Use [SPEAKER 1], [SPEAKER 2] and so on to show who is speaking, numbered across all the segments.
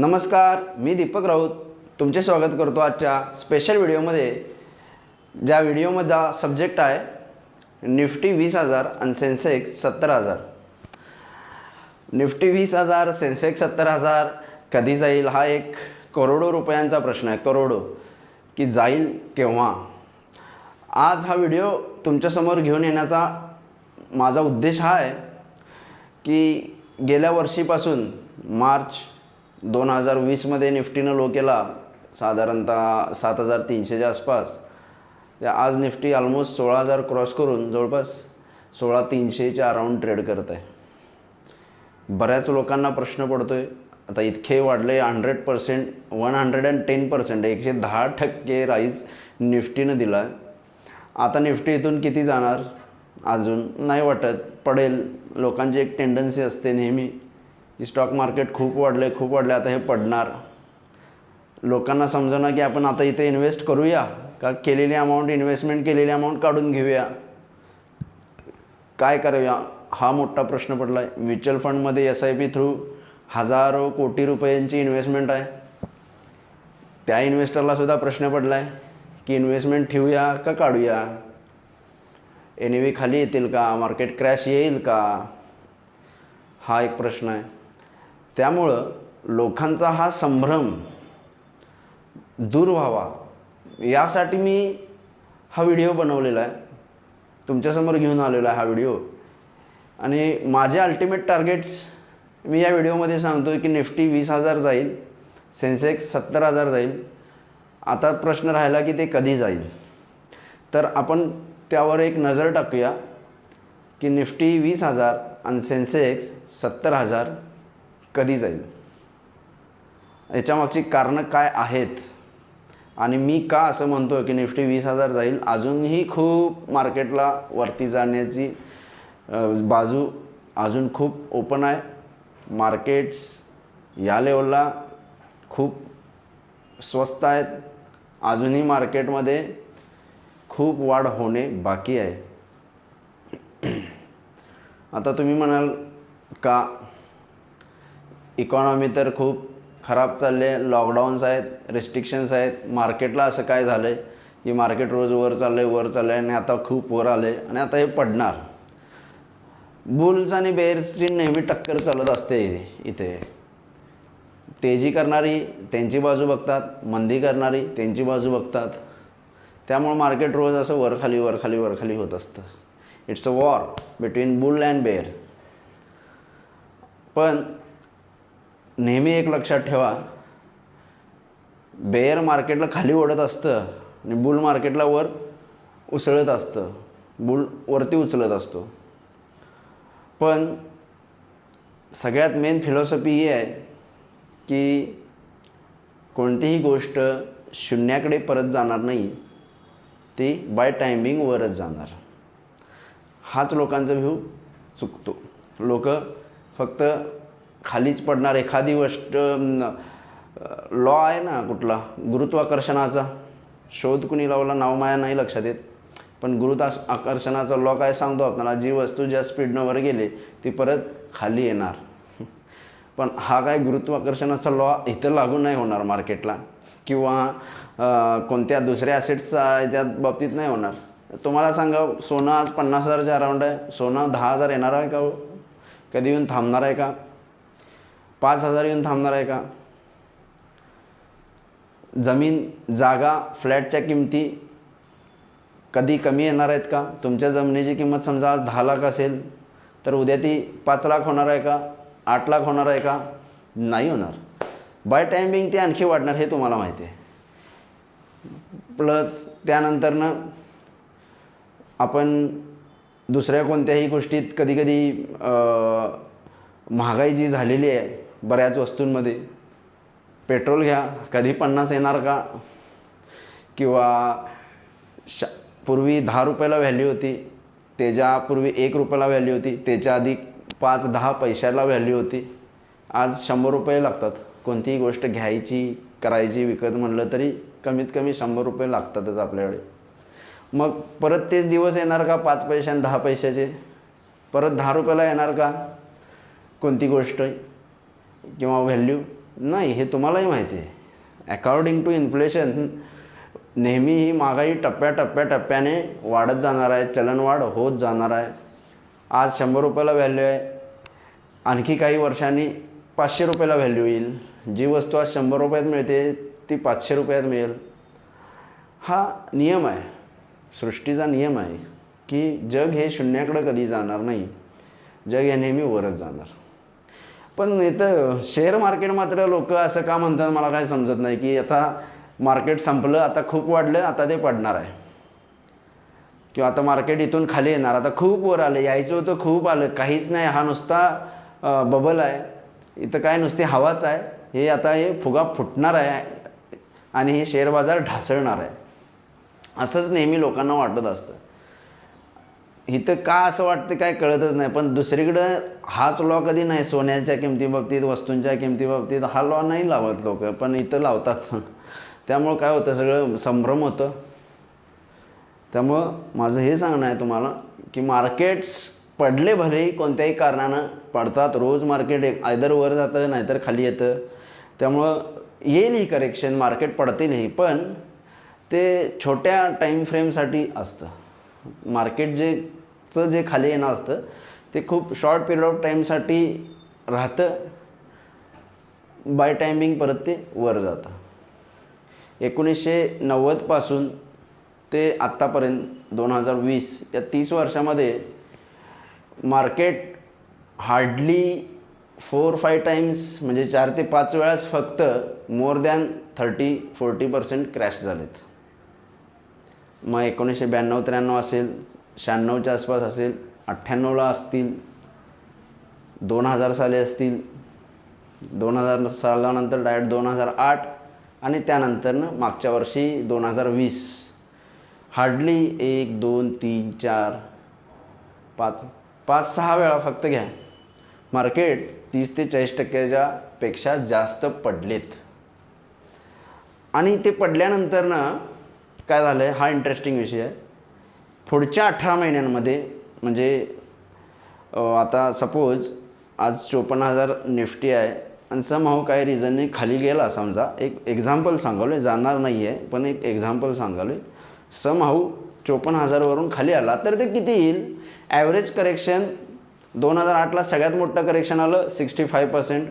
[SPEAKER 1] नमस्कार, मी दीपक राऊत तुमचे स्वागत करतो आजच्या स्पेशल व्हिडिओमध्ये. ज्या व्हिडिओमधला सब्जेक्ट आहे निफ्टी 20,000 आणि सेन्सेक्स 70,000. निफ्टी 20,000, सेन्सेक्स 70,000 कधी जाईल हा एक करोडो रुपयांचा प्रश्न आहे. करोडो की जाईल केव्हा. आज हा व्हिडिओ तुमच्यासमोर घेऊन येण्याचा माझा उद्देश हा आहे की गेल्या वर्षीपासून मार्च 2020मध्ये निफ्टीनं लो केला साधारणतः 7,300च्या आसपास. त्या आज निफ्टी ऑलमोस्ट 16,000 क्रॉस करून जवळपास 16,300च्या अराऊंड ट्रेड करत आहे. बऱ्याच लोकांना प्रश्न पडतो आहे आता इतके वाढले 100%, 110%, 110% राईज निफ्टीनं दिला आहे. आता निफ्टी इथून किती जाणार अजून नाही वाटत. पडेल. लोकांची एक टेंडन्सी असते नेहमी की स्टॉक मार्केट खूप वाढले आता हे पडणार. लोकांना समजना की आपण आता इथे इन्व्हेस्ट करूया का केलेली अमाऊंट, इन्व्हेस्टमेंट केलेली अमाऊंट काढून घेऊया, काय करूया हा मोठा प्रश्न पडला आहे. म्युच्युअल फंडमध्ये SIP थ्रू हजारो कोटी रुपयांची इन्व्हेस्टमेंट आहे. त्या इन्व्हेस्टरलासुद्धा प्रश्न पडला आहे की इन्व्हेस्टमेंट ठेवूया का काढूया, NAV खाली येतील का, मार्केट क्रॅश येईल का, हा एक प्रश्न आहे. त्यामुळं लोकांचा हा संभ्रम दूर व्हावा यासाठी मी हा व्हिडिओ बनवलेला आहे, तुमच्यासमोर घेऊन आलेला आहे हा व्हिडिओ. आणि माझे अल्टिमेट टार्गेट्स मी या व्हिडिओमध्ये सांगतो की निफ्टी 20,000 जाईल, सेन्सेक्स 70,000 जाईल. आता प्रश्न राहिला की ते कधी जाईल. तर आपण त्यावर एक नजर टाकूया की निफ्टी 20,000 आणि सेन्सेक्स 70,000 कधी जाईल, याच्यामागची कारणं काय आहेत आणि मी का असं म्हणतो की निफ्टी 20,000 जाईल. अजूनही खूप मार्केटला वरती जाण्याची बाजू अजून खूप ओपन आहे. मार्केट्स या लेवलला खूप स्वस्त आहेत. अजूनही मार्केटमध्ये खूप वाढ होणे बाकी आहे. आता तुम्ही म्हणाल का इकॉनॉमी तर खूप खराब चालले आहे, लॉकडाऊन्स आहेत, रिस्ट्रिक्शन्स आहेत, मार्केटला असं काय झालं आहे की मार्केट रोज वर चाललं आहे आणि आता खूप वर आलं आहे आणि आता हे पडणार. बुल्स आणि बेअर्सची नेहमी टक्कर चालत असते. इथे तेजी करणारी त्यांची बाजू बघतात, मंदी करणारी त्यांची बाजू बघतात. त्यामुळे मार्केट रोज असं वरखाली होत असतं. It's a war between bull and bear. पण नेहमी एक लक्षात ठेवा, बेअर मार्केटला खाली ओढत असतं आणि बुल मार्केटला वर उसळत असतं, बुल वरती उचलत असतो. पण सगळ्यात मेन फिलॉसॉफी ही आहे की कोणतीही गोष्ट शून्याकडे परत जाणार नाही, ती बाय टायमिंग वरच जाणार. हाच लोकांचा व्ह्यू चुकतो. लोक फक्त खालीच पडणार. एखादी गोष्ट लॉ आहे ना कुठला, गुरुत्वाकर्षणाचा शोध कुणी लावला नाव माया नाही लक्षात येत, पण गुरुत्वाकर्षणाचा लॉ काय सांगतो आपल्याला, जी वस्तू ज्या स्पीडनं वर गेली ती परत खाली येणार. पण हा काय गुरुत्वाकर्षणाचा लॉ इथं लागू नाही होणार मार्केटला किंवा कोणत्या दुसऱ्या ॲसेट्सचा याच्यात बाबतीत नाही होणार. तुम्हाला सांगा, सोनं आज 50,000च्या अराऊंड आहे. सोनं 10,000 येणार आहे का हो? कधी येऊन थांबणार आहे का? 5,000 येऊन थांबणार आहे का? जमीन जागा फ्लॅटच्या किमती कधी कमी येणार आहेत का? तुमच्या जमिनीची किंमत समजा आज 10 लाख असेल तर उद्या ती 5 लाख होणार आहे का? 8 लाख होणार आहे का? नाही होणार. बाय टायमिंग ते आणखी वाढणार हे तुम्हाला माहिती आहे. प्लस त्यानंतरनं आपण दुसऱ्या कोणत्याही गोष्टीत कधीकधी महागाई जी झालेली आहे बऱ्याच वस्तूंमध्ये, पेट्रोल घ्या, कधी 50 येणार का? किंवा पूर्वी 10 रुपयाला व्हॅल्यू होती, त्याच्यापूर्वी 1 रुपयाला व्हॅल्यू होती, त्याच्या आधी 5-10 पैशाला व्हॅल्यू होती. आज 100 रुपये लागतात. कोणतीही गोष्ट घ्यायची, करायची, विकत म्हणलं तरी कमीत कमी 100 रुपये लागतातच आपल्याकडे. मग परत तेच दिवस येणार का 5 पैसे आणि 10 पैशाचे? परत 10 रुपयाला येणार का कोणती गोष्ट किंवा व्हॅल्यू? नाही, हे तुम्हालाही माहिती आहे. अकॉर्डिंग टू इन्फ्लेशन नेहमी ही महागाई टप्प्याटप्प्याने वाढत जाणार आहे, चलनवाढ होत जाणार आहे. आज 100 रुपयाला व्हॅल्यू आहे, आणखी काही वर्षांनी 500 रुपयाला व्हॅल्यू येईल. जी वस्तू आज 100 रुपयात मिळते ती 500 रुपयात मिळेल. हा नियम आहे, सृष्टीचा नियम आहे की जग हे शून्याकडं कधी जाणार नाही, जग हे नेहमी वरच जाणार. पण इथं शेअर मार्केट मात्र लोक असं का म्हणतात मला काय समजत नाही, की आता मार्केट संपलं, आता खूप वाढलं, आता ते पडणार आहे, किंवा आता मार्केट इथून खाली येणार, आता खूप वर आलं, यायचं होतं खूप आलं, काहीच नाही, हा नुसता बबल आहे, इथं काय नुसती हवाच आहे, हे आता हे फुगा फुटणार आहे आणि हे शेअर बाजार ढासळणार आहे, असंच नेहमी लोकांना वाटत असतं. इथं का असं वाटतं काय कळतच नाही. पण दुसरीकडं हाच लॉ कधी नाही, सोन्याच्या किमतीबाबतीत, वस्तूंच्या किमतीबाबतीत हा लॉ नाही लावत लोक, पण इथं लावतात. त्यामुळं काय होतं, सगळं संभ्रम होतं. त्यामुळं माझं हे सांगणं आहे तुम्हाला की मार्केट्स पडले भलेही कोणत्याही कारणानं पडतात, रोज मार्केट आयदर वर जातं नाहीतर खाली येतं. त्यामुळं येईल ही करेक्शन, मार्केट पडतीलही, पण ते छोट्या टाईम फ्रेमसाठी असतं. मार्केट जे खाली येणं असतं ते खूप शॉर्ट पिरियड ऑफ टाईमसाठी राहतं, बाय टायमिंग परत ते वर जातं. 1990 ते आत्तापर्यंत 2020 या 30 वर्षामध्ये मार्केट हार्डली 4-5 टाईम्स म्हणजे 4 ते 5 वेळाच फक्त मोर दॅन 30-40% क्रॅश झालेत. मग 1992-93 असेल, 96च्या आसपास असेल, 98ला असतील, 2000 साली असतील, 2000 सालानंतर डायरेक्ट 2008 आणि त्यानंतरनं मागच्या वर्षी 2020 हार्डली 1, 2, 3, 4, 5-6 वेळा फक्त घ्या मार्केट 30 ते 40% पेक्षा जास्त पडलेत. आणि ते पडल्यानंतरनं काय झालं आहे, हा इंटरेस्टिंग विषय आहे. पुढच्या 18 महिन्यांमध्ये म्हणजे आता सपोज आज 54,000 निफ्टी आहे आणि समहाऊ काही रिझनने खाली गेला, समजा एक एक्झाम्पल सांगालो, जाणार नाही आहे पण एक एक्झाम्पल सांगालो, समहाऊ 54,000 वरून खाली आला तर ते किती येईल. ॲव्हरेज करेक्शन 2008ला सगळ्यात मोठं करेक्शन आलं 65%.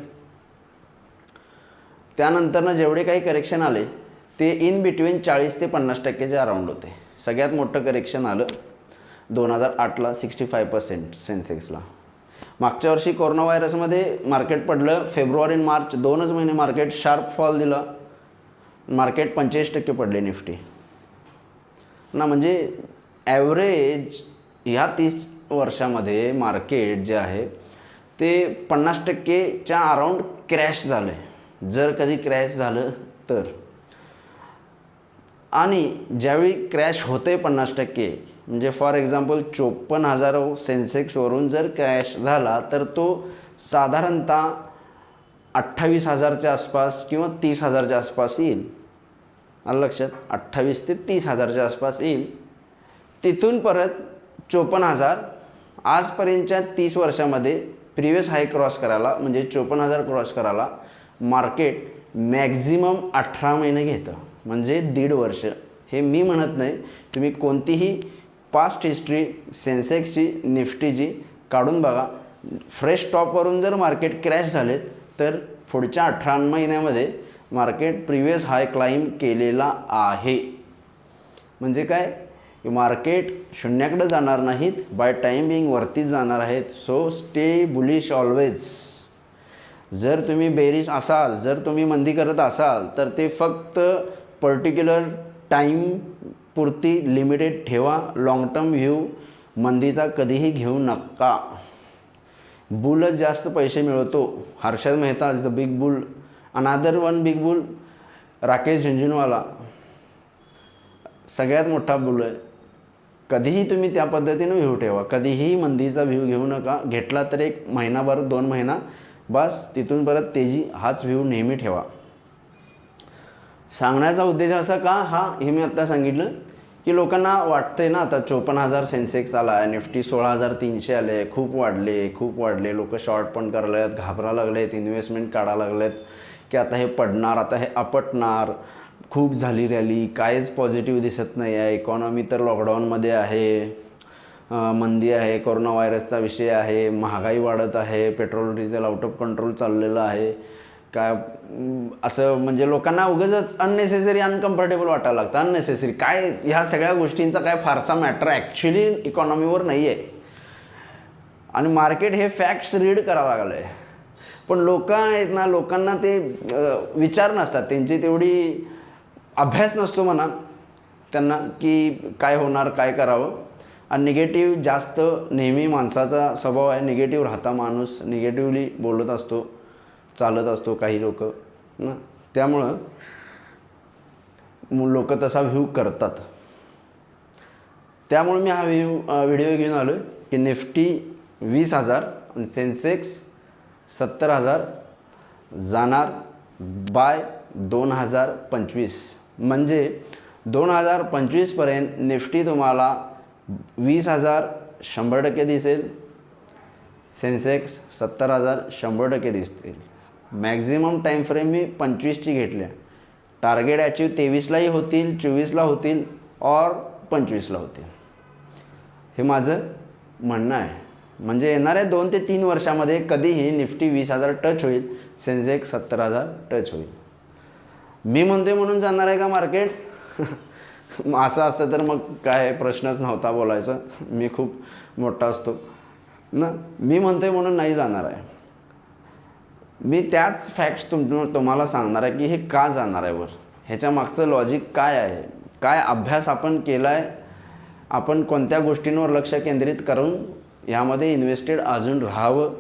[SPEAKER 1] त्यानंतरनं जेवढे काही करेक्शन आले ते इन बिटवीन 40 ते 50%च्या अराउंड होते. सगळ्यात मोठं करेक्शन आलं 2008ला 65% सेन्सेक्सला. मागच्या वर्षी कोरोना व्हायरसमध्ये मार्केट पडलं, फेब्रुवारी आणि मार्च 2च महिने मार्केट शार्प फॉल दिला, मार्केट 45% पडले निफ्टी ना. म्हणजे ॲव्हरेज ह्या 30 वर्षामध्ये मार्केट जे आहे ते 50%च्या अराउंड क्रॅश झालं आहे, जर कधी क्रॅश झालं तर. आणि ज्यावेळी क्रॅश होते 50% म्हणजे फॉर एक्झाम्पल 54,000 सेन्सेक्सवरून जर क्रॅश झाला तर तो साधारणतः 28,000च्या आसपास किंवा 30,000च्या आसपास येईल. आलं लक्षात, 28 ते 30,000च्या आसपास येईल. तिथून परत 54,000 आजपर्यंतच्या 30 वर्षामध्ये प्रिवियस हाय क्रॉस करायला म्हणजे 54,000 क्रॉस करायला मार्केट मॅक्झिमम 18 महिने घेतं, म्हणजे 1.5 वर्ष. हे मी म्हणत नाही, तुम्ही कोणतीही पास्ट हिस्ट्री सेन्सेक्सची निफ्टीची काढून बघा. फ्रेश टॉपवरून जर मार्केट क्रॅश झालेत तर पुढच्या 18 महिन्यामध्ये मार्केट प्रिवियस हाय क्लाइम केलेला आहे. म्हणजे काय, मार्केट शून्याकडे जाणार नाहीत, बाय टाईम बिंग वरतीच जाणार आहेत. So stay bullish always. जर तुम्ही बेरिश असाल, जर तुम्ही मंदी करत असाल तर ते फक्त पर्टिक्युलर टाईम पुरती लिमिटेड ठेवा. लाँग टर्म व्ह्यू मंदीचा कधीही घेऊ नका. बुलच जास्त पैसे मिळवतो. Harshad Mehta is the big boule. Another one big boule Rakesh Jhunjhunwala सगळ्यात मोठा बुल आहे. कधीही तुम्ही त्या पद्धतीनं व्ह्यू ठेवा, कधीही मंदीचा व्ह्यू घेऊ नका. घेतला तर 1 महिनाभर 2 महिना बस, तिथून परत तेजी, हाच व्ह्यू नेहमी ठेवा. सांगण्याचा उद्देश असा का, हे मी आत्ता सांगितलं की लोकांना वाटतंय ना आता 54,000 सेन्सेक्स आला आहे, निफ्टी 16,300 आले, खूप वाढले, लोक शॉर्ट पण करायला लागलेत, घाबरा लागलेत, इन्व्हेस्टमेंट काढायला लागलेत की आता हे पडणार, आता हे आपटणार, खूप झाली रॅली, काहीच पॉझिटिव्ह दिसत नाही आहे, इकॉनॉमी तर लॉकडाऊनमध्ये आहे, मंदी आहे, कोरोना व्हायरसचा विषय आहे, महागाई वाढत आहे, petrol diesel out of control चाललेलं आहे, काय असं म्हणजे लोकांना उगाचच अननेसेसरी अनकम्फर्टेबल वाटायला लागतं. अननेसेसरी काय, ह्या सगळ्या गोष्टींचा काय फारसा मॅटर ॲक्च्युली इकॉनॉमीवर नाही आहे. आणि मार्केट हे फॅक्ट्स रीड करावं लागलं आहे. पण लोक आहेत ना, लोकांना ते विचार नसतात, त्यांची तेवढी अभ्यास नसतो म्हणा त्यांना की काय होणार, काय करावं. आणि निगेटिव्ह जास्त नेहमी माणसाचा स्वभाव आहे, निगेटिव्ह राहता माणूस, निगेटिव्हली बोलत असतो, चालत असतो काही लोक ना. त्यामुळं लोक तसा व्ह्यू करतात. त्यामुळे मी हा व्हिडिओ घेऊन आलो की निफ्टी 20,000 आणि सेन्सेक्स 70,000 जाणार बाय 2025. म्हणजे 2025पर्यंत निफ्टी तुम्हाला 20,000 100% दिसेल, सेन्सेक्स 70,000 100% दिसतील. मॅक्झिमम टाईम फ्रेम मी 25ची घेतल्या. टार्गेट अचीव 23लाही होतील, 24ला होतील और 25ला होतील, हे माझं म्हणणं आहे. म्हणजे येणाऱ्या 2 ते 3 वर्षामध्ये कधीही निफ्टी 20,000 टच होईल, सेन्सेक्स 70,000 टच होईल. मी म्हणते म्हणून जाणार आहे का मार्केट? असं असतं तर मग काय प्रश्नच नव्हता बोलायचं, मी खूप मोठा असतो ना. मी म्हणते म्हणून नाही जाणार आहे. मी त्याच फॅक्ट्स तुम्हाला सांगणार आहे की हे का जाणार आहे वर, ह्याच्या मागचं लॉजिक काय आहे, काय अभ्यास आपण केला आहे, आपण कोणत्या गोष्टींवर लक्ष केंद्रित करून यामध्ये इन्व्हेस्टेड अजून राहावं.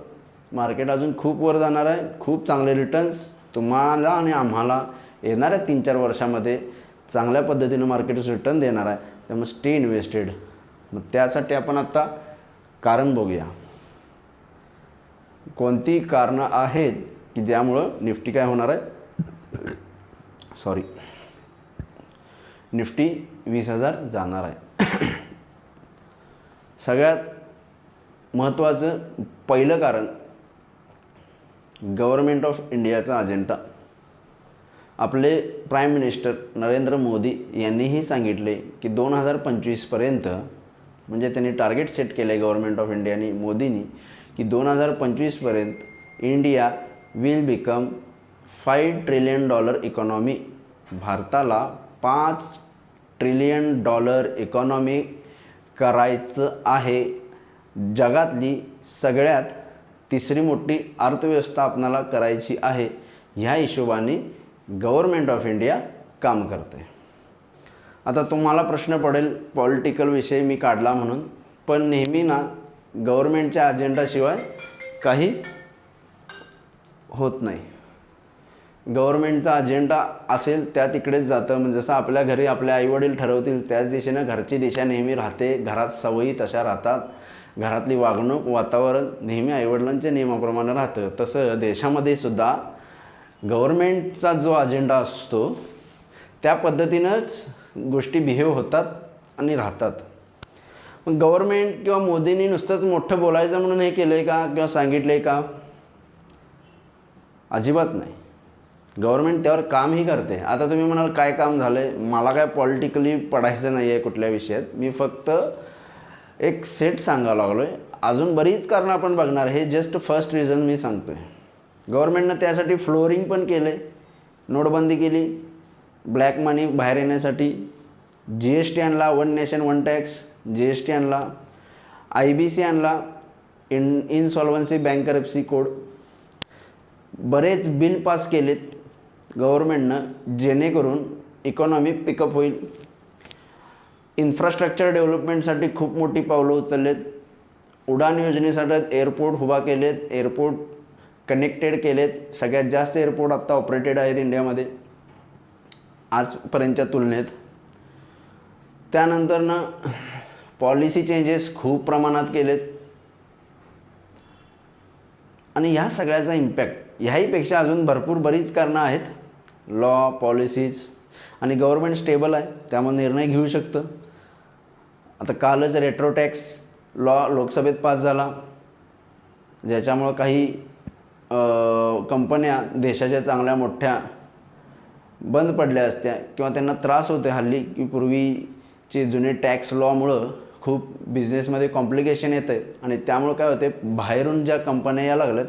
[SPEAKER 1] मार्केट अजून खूप वर जाणार आहे, खूप चांगले रिटर्न्स तुम्हाला आणि आम्हाला येणाऱ्या 3-4 वर्षामध्ये चांगल्या पद्धतीनं मार्केट रिटर्न देणार आहे. त्यामुळे स्टे इन्व्हेस्टेड. मग त्यासाठी आपण आत्ता कारण बघूया, कोणती कारणं आहेत की ज्यामुळं निफ्टी काय होणार आहे, निफ्टी 20,000 जाणार आहे. सगळ्यात महत्त्वाचं पहिलं कारण, गव्हर्नमेंट ऑफ इंडियाचा अजेंडा. आपले प्राईम मिनिस्टर नरेंद्र मोदी यांनीही सांगितले की 2025पर्यंत, म्हणजे त्यांनी टार्गेट सेट केलं आहे गव्हर्नमेंट ऑफ इंडियानी, मोदींनी, की 2025पर्यंत India will become $5 trillion economy. भारताला $5 ट्रिलियन इकॉनॉमी करायचं आहे. जगातली सगळ्यात तिसरी मोठी अर्थव्यवस्था आपणाला करायची आहे. ह्या हिशोबाने गव्हर्नमेंट ऑफ इंडिया काम करते. आता तुम्हाला प्रश्न पडेल पॉलिटिकल विषय मी काढला म्हणून, पण नेहमी ना गव्हर्नमेंटच्या अजेंडाशिवाय काही होत नाही. गव्हर्नमेंटचा अजेंडा असेल त्या तिकडेच जातं. म्हणजे जसं आपल्या घरी आपले आईवडील ठरवतील त्याच दिशेनं घरची दिशा नेहमी राहते, घरात सवयी तशा राहतात, घरातली वागणूक वातावरण नेहमी आईवडिलांच्या नियमाप्रमाणे राहतं. तसं देशामध्ये सुद्धा गव्हर्नमेंटचा जो अजेंडा असतो त्या पद्धतीनंच गोष्टी बिहेव होतात आणि राहतात. मग गव्हर्नमेंट किंवा मोदींनी नुसतंच मोठं बोलायचं म्हणून हे केलं आहे का किंवा सांगितलं आहे का? अजिबात नाही. गव्हर्नमेंट त्यावर कामही करते. आता तुम्ही म्हणाल काय काम झालं आहे, मला काय पॉलिटिकली पडायचं नाही आहे कुठल्या विषयात, मी फक्त एक सेट सांगायला लागलो आहे. अजून बरीच कारणं आपण बघणार, हे जस्ट फर्स्ट रिझन मी सांगतो आहे. गव्हर्नमेंटनं त्यासाठी फ्लोरिंग पण केलं आहे, नोटबंदी केली, ब्लॅक मनी बाहेर येण्यासाठी GST आणला, 1 नेशन 1 टॅक्स GST आणला, IBC आणला, इनसॉल्व्हन्सी बँकरप्सी कोड, बरेच बिल पास केलेत गव्हर्नमेंटनं जेणेकरून इकॉनॉमी पिकअप होईल. इन्फ्रास्ट्रक्चर डेव्हलपमेंटसाठी खूप मोठी पावलं उचललेत. उडान योजनेसाठी एअरपोर्ट उभा केलेत, एअरपोर्ट कनेक्टेड केलेत. सगळ्यात जास्त एअरपोर्ट आत्ता ऑपरेटेड आहेत इंडियामध्ये आजपर्यंतच्या तुलनेत. त्यानंतरनं पॉलिसी चेंजेस खूप प्रमाणात केलेत. आणि ह्या सगळ्याचा इम्पॅक्ट, ह्याहीपेक्षा अजून भरपूर बरीच कारणं आहेत, लॉ, पॉलिसीज. आणि गव्हर्नमेंट स्टेबल आहे त्यामुळे निर्णय घेऊ शकतं. आता कालच रेट्रो टॅक्स लॉ लोकसभेत पास झाला, ज्याच्यामुळं काही कंपन्या देशाच्या चांगल्या मोठ्या बंद पडल्या असत्या किंवा त्यांना त्रास होते हल्ली की पूर्वीचे जुने टॅक्स लॉमुळं खूप बिझनेसमध्ये कॉम्प्लिकेशन येतं आणि त्यामुळं काय होते, बाहेरून ज्या कंपन्या यायला लागल्यात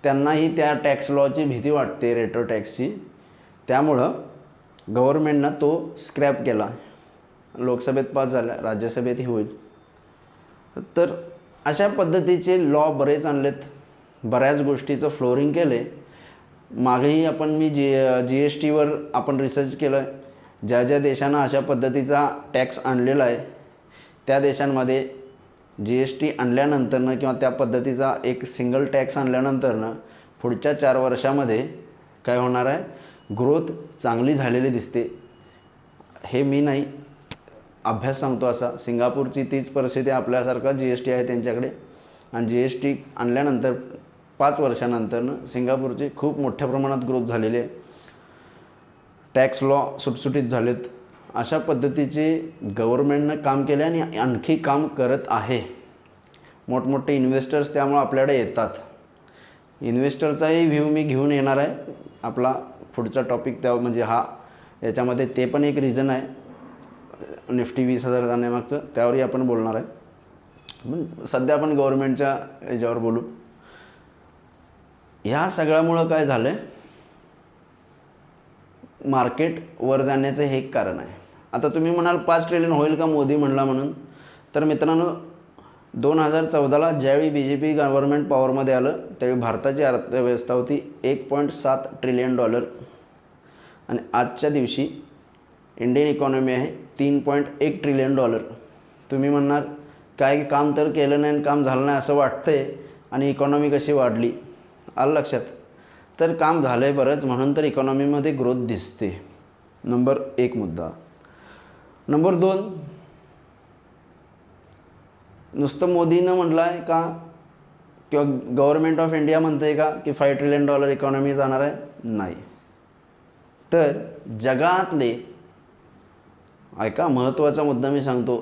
[SPEAKER 1] त्यांनाही त्या टॅक्स लॉची भीती वाटते, रेट्रो टॅक्सची. त्यामुळं गव्हर्मेंटनं तो स्क्रॅप केला. लोकसभेत पास झाला, राज्यसभेतही होईल. तर अशा पद्धतीचे लॉ बरेच आणलेत, बऱ्याच गोष्टीचं फ्लोरिंग केले. मागेही मी जी एस टीवर आपण रिसर्च केलं आहे. ज्या ज्या देशांना अशा पद्धतीचा टॅक्स आणलेला आहे त्या देशांमध्ये जी एस टी आणल्यानंतरनं किंवा त्या पद्धतीचा एक सिंगल टॅक्स आणल्यानंतरनं पुढच्या 4 वर्षामध्ये काय होणार आहे, ग्रोथ चांगली झालेली दिसते. हे मी नाही, अभ्यास सांगतो असा. सिंगापूरची तीच परिस्थिती आपल्यासारखा जी एस टी आहे त्यांच्याकडे, आणि जी एस टी आणल्यानंतर 5 वर्षानंतरनं सिंगापूरची खूप मोठ्या प्रमाणात ग्रोथ झालेली आहे. टॅक्स लॉ सुटसुटीत झालेत. अशा पद्धतीचे गव्हर्मेंटनं काम केले आणि आणखी काम करत आहे. मोठमोठे इन्व्हेस्टर्स त्यामुळे आपल्याकडे येतात. इन्व्हेस्टरचाही व्ह्यू मी घेऊन येणार आहे. आपला पुढचा टॉपिक त्या म्हणजे याच्यामध्ये ते पण एक रिझन आहे निफ्टी 20,000 जाण्यामागचं, त्यावरही आपण बोलणार आहे. पण सध्या आपण गव्हर्मेंटच्या याच्यावर बोलू. ह्या सगळ्यामुळं काय झालं आहे, मार्केट वर जाण्याचं हे एक कारण आहे. आता तुम्ही म्हणाल 5 ट्रिलियन होईल का मोदी म्हणला म्हणून. तर मित्रांनो, 2014ला ज्यावेळी BJP गव्हर्नमेंट पॉवरमध्ये आलं त्यावेळी भारताची अर्थव्यवस्था होती $1.7 ट्रिलियन आणि आजच्या दिवशी इंडियन इकॉनॉमी आहे $3.1 ट्रिलियन. तुम्ही म्हणणार काय काम तर केलं नाही आणि काम झालं नाही असं वाटतंय आणि इकॉनॉमी कशी वाढली. आलं लक्षात. तर काम झालं आहे बरंच, म्हणून तर इकॉनॉमीमध्ये ग्रोथ दिसते. नंबर 1 मुद्दा. नंबर 2, नुसतं मोदीनं म्हटलं आहे का किंवा गव्हर्मेंट ऑफ इंडिया म्हणतं आहे का की $5 ट्रिलियन इकॉनॉमी जाणार आहे, नाही. तर जगातले, ऐका महत्त्वाचा मुद्दा मी सांगतो,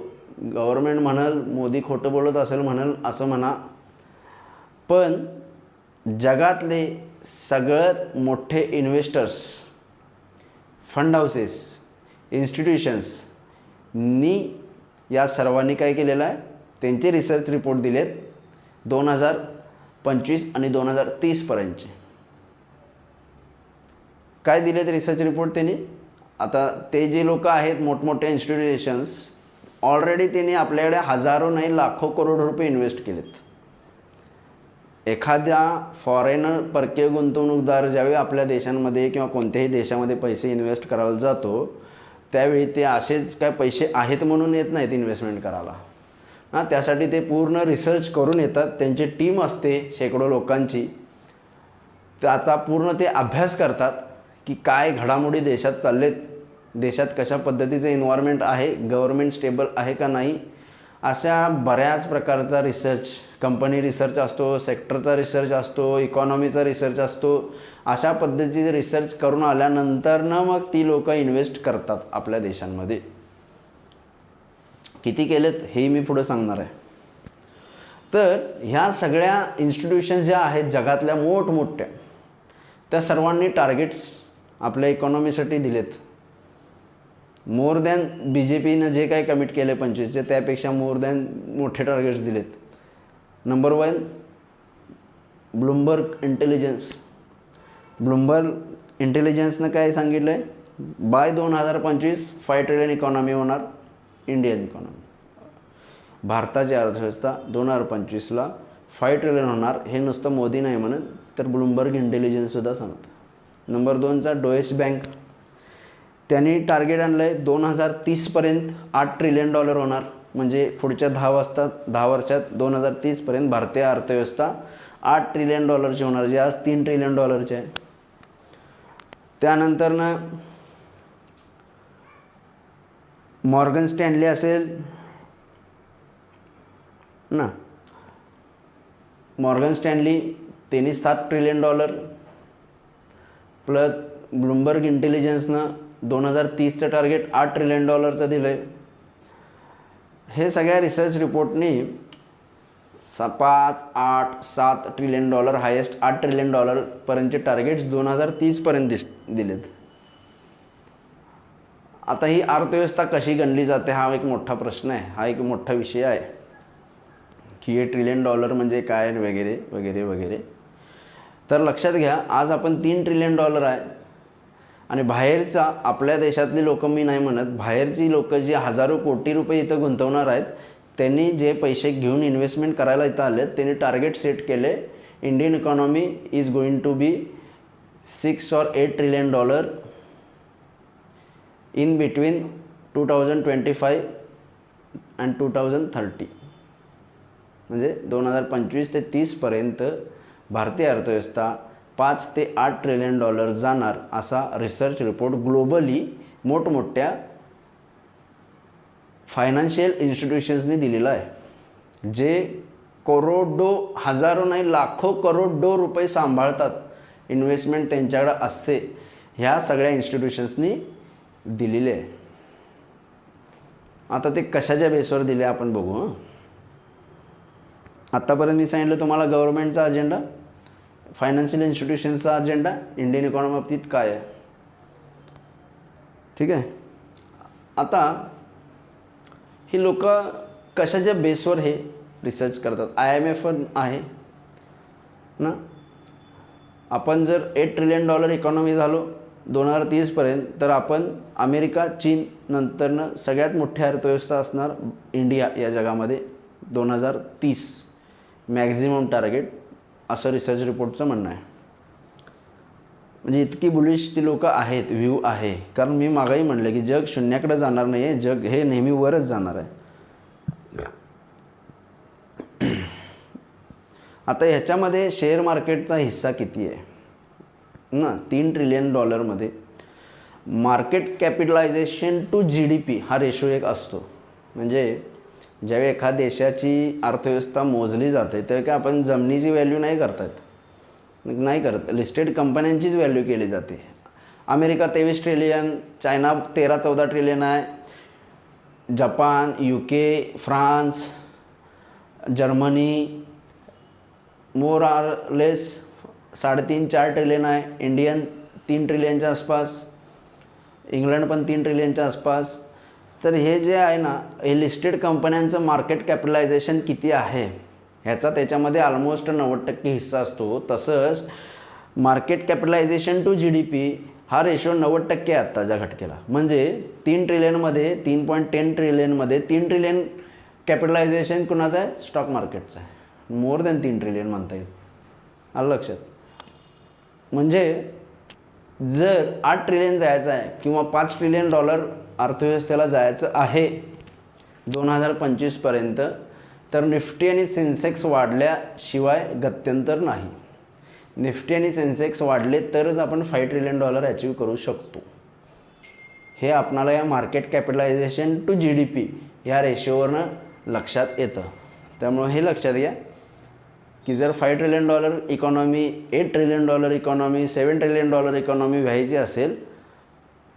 [SPEAKER 1] गव्हर्मेंट म्हणाल मोदी खोटं बोलत असेल म्हणाल असं म्हणा, पण जगातले सगळ्यात मोठे इन्व्हेस्टर्स, फंड हाऊसेस, इन्स्टिट्यूशन्सनी या सर्वांनी काय केलेलं आहे, त्यांचे रिसर्च रिपोर्ट दिलेत 2025 आणि 2030पर्यंतचे. काय दिलेत रिसर्च रिपोर्ट त्यांनी. आता ते जे लोक आहेत मोठमोठे इन्स्टिट्यूशन्स, ऑलरेडी त्यांनी आपल्याकडे हजारो नाही लाखो करोड रुपये इन्व्हेस्ट केलेत. एखाद्या फॉरेनर परकीय गुंतवणूकदार ज्यावेळी आपल्या देशांमध्ये किंवा कोणत्याही देशामध्ये पैसे इन्व्हेस्ट करायला जातो त्यावेळी ते असेच काय पैसे आहेत म्हणून येत नाहीत इन्व्हेस्टमेंट करायला. त्यासाठी ते पूर्ण रिसर्च करून येतात. त्यांची टीम असते शेकडो लोकांची, त्याचा पूर्ण ते अभ्यास करतात की काय घडामोडी देशात चाललेत, देशात कशा पद्धतीचं एन्व्हायरमेंट आहे, गव्हर्मेंट स्टेबल आहे का नाही. अशा बऱ्याच प्रकारचा रिसर्च, कंपनी रिसर्च असतो, सेक्टरचा रिसर्च असतो, इकॉनॉमीचा रिसर्च असतो. अशा पद्धतीचे रिसर्च करून आल्यानंतरनं मग ती लोक इन्व्हेस्ट करतात आपल्या देशांमध्ये. किती केलेत हे मी पुढे सांगणार आहे. तर ह्या सगळ्या इन्स्टिट्यूशन्स ज्या आहेत जगातल्या मोठमोठ्या, त्या सर्वांनी टार्गेट्स आपल्या इकॉनॉमीसाठी दिलेत. मोर दॅन BJPनं जे काही कमिट केले 25चे त्यापेक्षा मोर दॅन मोठे टार्गेट्स दिलेत. नंबर 1, ब्लूमबर्ग इंटेलिजन्सनं काय सांगितलं आहे, बाय 2025 $5 ट्रिलियन इकॉनॉमी होणार, इंडियन इकॉनॉमी. भारताची अर्थव्यवस्था 2025ला $5 ट्रिलियन होणार. हे नुसतं मोदी नाही म्हणत, तर ब्लूमबर्ग इंटेलिजन्ससुद्धा सांगतं. नंबर 2चा डोएश बँक, त्यांनी टार्गेट आणलं आहे 2030पर्यंत $8 ट्रिलियन होणार. म्हणजे पुढच्या 10 वर्षात 2030पर्यंत भारतीय अर्थव्यवस्था $8 ट्रिलियन होणार, जे आज $3 ट्रिलियन आहे. त्यानंतरनं मॉर्गन स्टॅनली असेल ना, मॉर्गन स्टॅनली त्यांनी $7 ट्रिलियन प्लस ब्लूमबर्ग इंटेलिजन्सनं 2030चं टार्गेट $8 ट्रिलियन दिलं आहे. हे सगळ्या रिसर्च रिपोर्टनी 5, 8, 7 ट्रिलियन डॉलर, हायेस्ट 8 ट्रिलियन डॉलरपर्यंतचे टार्गेट्स 2030पर्यंत दिलेत. आता ही अर्थव्यवस्था कशी गणली जाते हा एक मोठा प्रश्न आहे, हा एक मोठा विषय आहे की हे ट्रिलियन डॉलर म्हणजे काय वगैरे वगैरे वगैरे. तर लक्षात घ्या, आज आपण 3 ट्रिलियन डॉलर आहे आणि बाहेरचा, आपल्या देशातली लोक मी नाही म्हणत, बाहेरची लोक जी हजारो कोटी रुपये इथं गुंतवणार आहेत, त्यांनी जे पैसे घेऊन इन्व्हेस्टमेंट करायला इथं आले, त्यांनी टार्गेट सेट केले, Indian economy is going to be 6 or 8 trillion dollar in between 2025 and 2030. म्हणजे 2025 ते 30पर्यंत भारतीय अर्थव्यवस्था 5 ते 8 ट्रिलियन डॉलर जाणार, असा रिसर्च रिपोर्ट ग्लोबली मोठमोठ्या फायनान्शियल इन्स्टिट्यूशन्सनी दिलेला आहे, जे करोडो, हजारो नाही लाखो करोडो रुपये सांभाळतात, इन्व्हेस्टमेंट त्यांच्याकडे असते, ह्या सगळ्या इन्स्टिट्यूशन्सनी दिलेले आहे. आता ते कशाच्या बेसवर दिले आपण बघू. आत्तापर्यंत मी सांगितलं तुम्हाला गव्हर्नमेंटचा अजेंडा, फायनान्शियल इन्स्टिट्यूशनचा अजेंडा, इंडियन इकॉनॉमी बाबतीत काय आहे. ठीक आहे. आता ही लोक कशाच्या बेसवर हे रिसर्च करतात. IMF आहे ना. आपण जर 8 ट्रिलियन डॉलर इकॉनॉमी झालो 2030पर्यंत, तर आपण अमेरिका, चीन नंतरनं सगळ्यात मोठी अर्थव्यवस्था असणार इंडिया या जगामध्ये 2030 मॅक्झिमम टार्गेट, असं रिसर्च रिपोर्टचं म्हणणं आहे. म्हणजे इतकी बुलिश ती लोक आहेत, व्ह्यू आहे. कारण मी मागंही म्हणलं की जग शून्याकडे जाणार नाही आहे, जग हे नेहमी वरच जाणार आहे. आता ह्याच्यामध्ये शेअर मार्केटचा हिस्सा किती आहे ना. 3 ट्रिलियन डॉलरमध्ये मार्केट कॅपिटलायझेशन टू GDP हा रेशो एक असतो. म्हणजे ज्यावेळी एखाद्या देशाची अर्थव्यवस्था मोजली जाते तेव्हा काय आपण जमिनीची व्हॅल्यू नाही करत, लिस्टेड कंपन्यांचीच व्हॅल्यू केली जाते. अमेरिका 23 ट्रिलियन, चायना 13-14 ट्रिलियन आहे, जपान, UK, फ्रान्स, जर्मनी मोर आर लेस 3.5-4 ट्रिलियन आहे, इंडियन 3 ट्रिलियनच्या आसपास, इंग्लंड पण 3 ट्रिलियनच्या आसपास. तर हे जे आहे ना, हे लिस्टेड कंपन्यांचं मार्केट कॅपिटलायझेशन किती आहे ह्याचा त्याच्यामध्ये ऑलमोस्ट 90% हिस्सा असतो. तसंच मार्केट कॅपिटलायझेशन टू GDP हा रेशो 90% आहे आत्ताच्या घटकेला. म्हणजे 3 ट्रिलियनमध्ये 3.10 ट्रिलियनमध्ये 3 ट्रिलियन कॅपिटलायझेशन कुणाचं आहे, स्टॉक मार्केटचं आहे. मोर दॅन 3 ट्रिलियन म्हणता येईल. आलं लक्षात. म्हणजे जर 8 ट्रिलियन जायचं आहे किंवा 5 ट्रिलियन डॉलर अर्थव्यवस्थेला जायचं आहे 2025पर्यंत, तर निफ्टी आणि सेन्सेक्स वाढल्याशिवाय गत्यंतर नाही. निफ्टी आणि सेन्सेक्स वाढले तरच आपण 5 ट्रिलियन डॉलर अचीव करू शकतो. हे आपणाला या मार्केट कॅपिटलायझेशन टू GDP या रेशोवरनं लक्षात येतं. त्यामुळं हे लक्षात घ्या की जर 5 trillion dollar economy, 8 trillion dollar economy, 7 trillion dollar economy व्हायची असेल,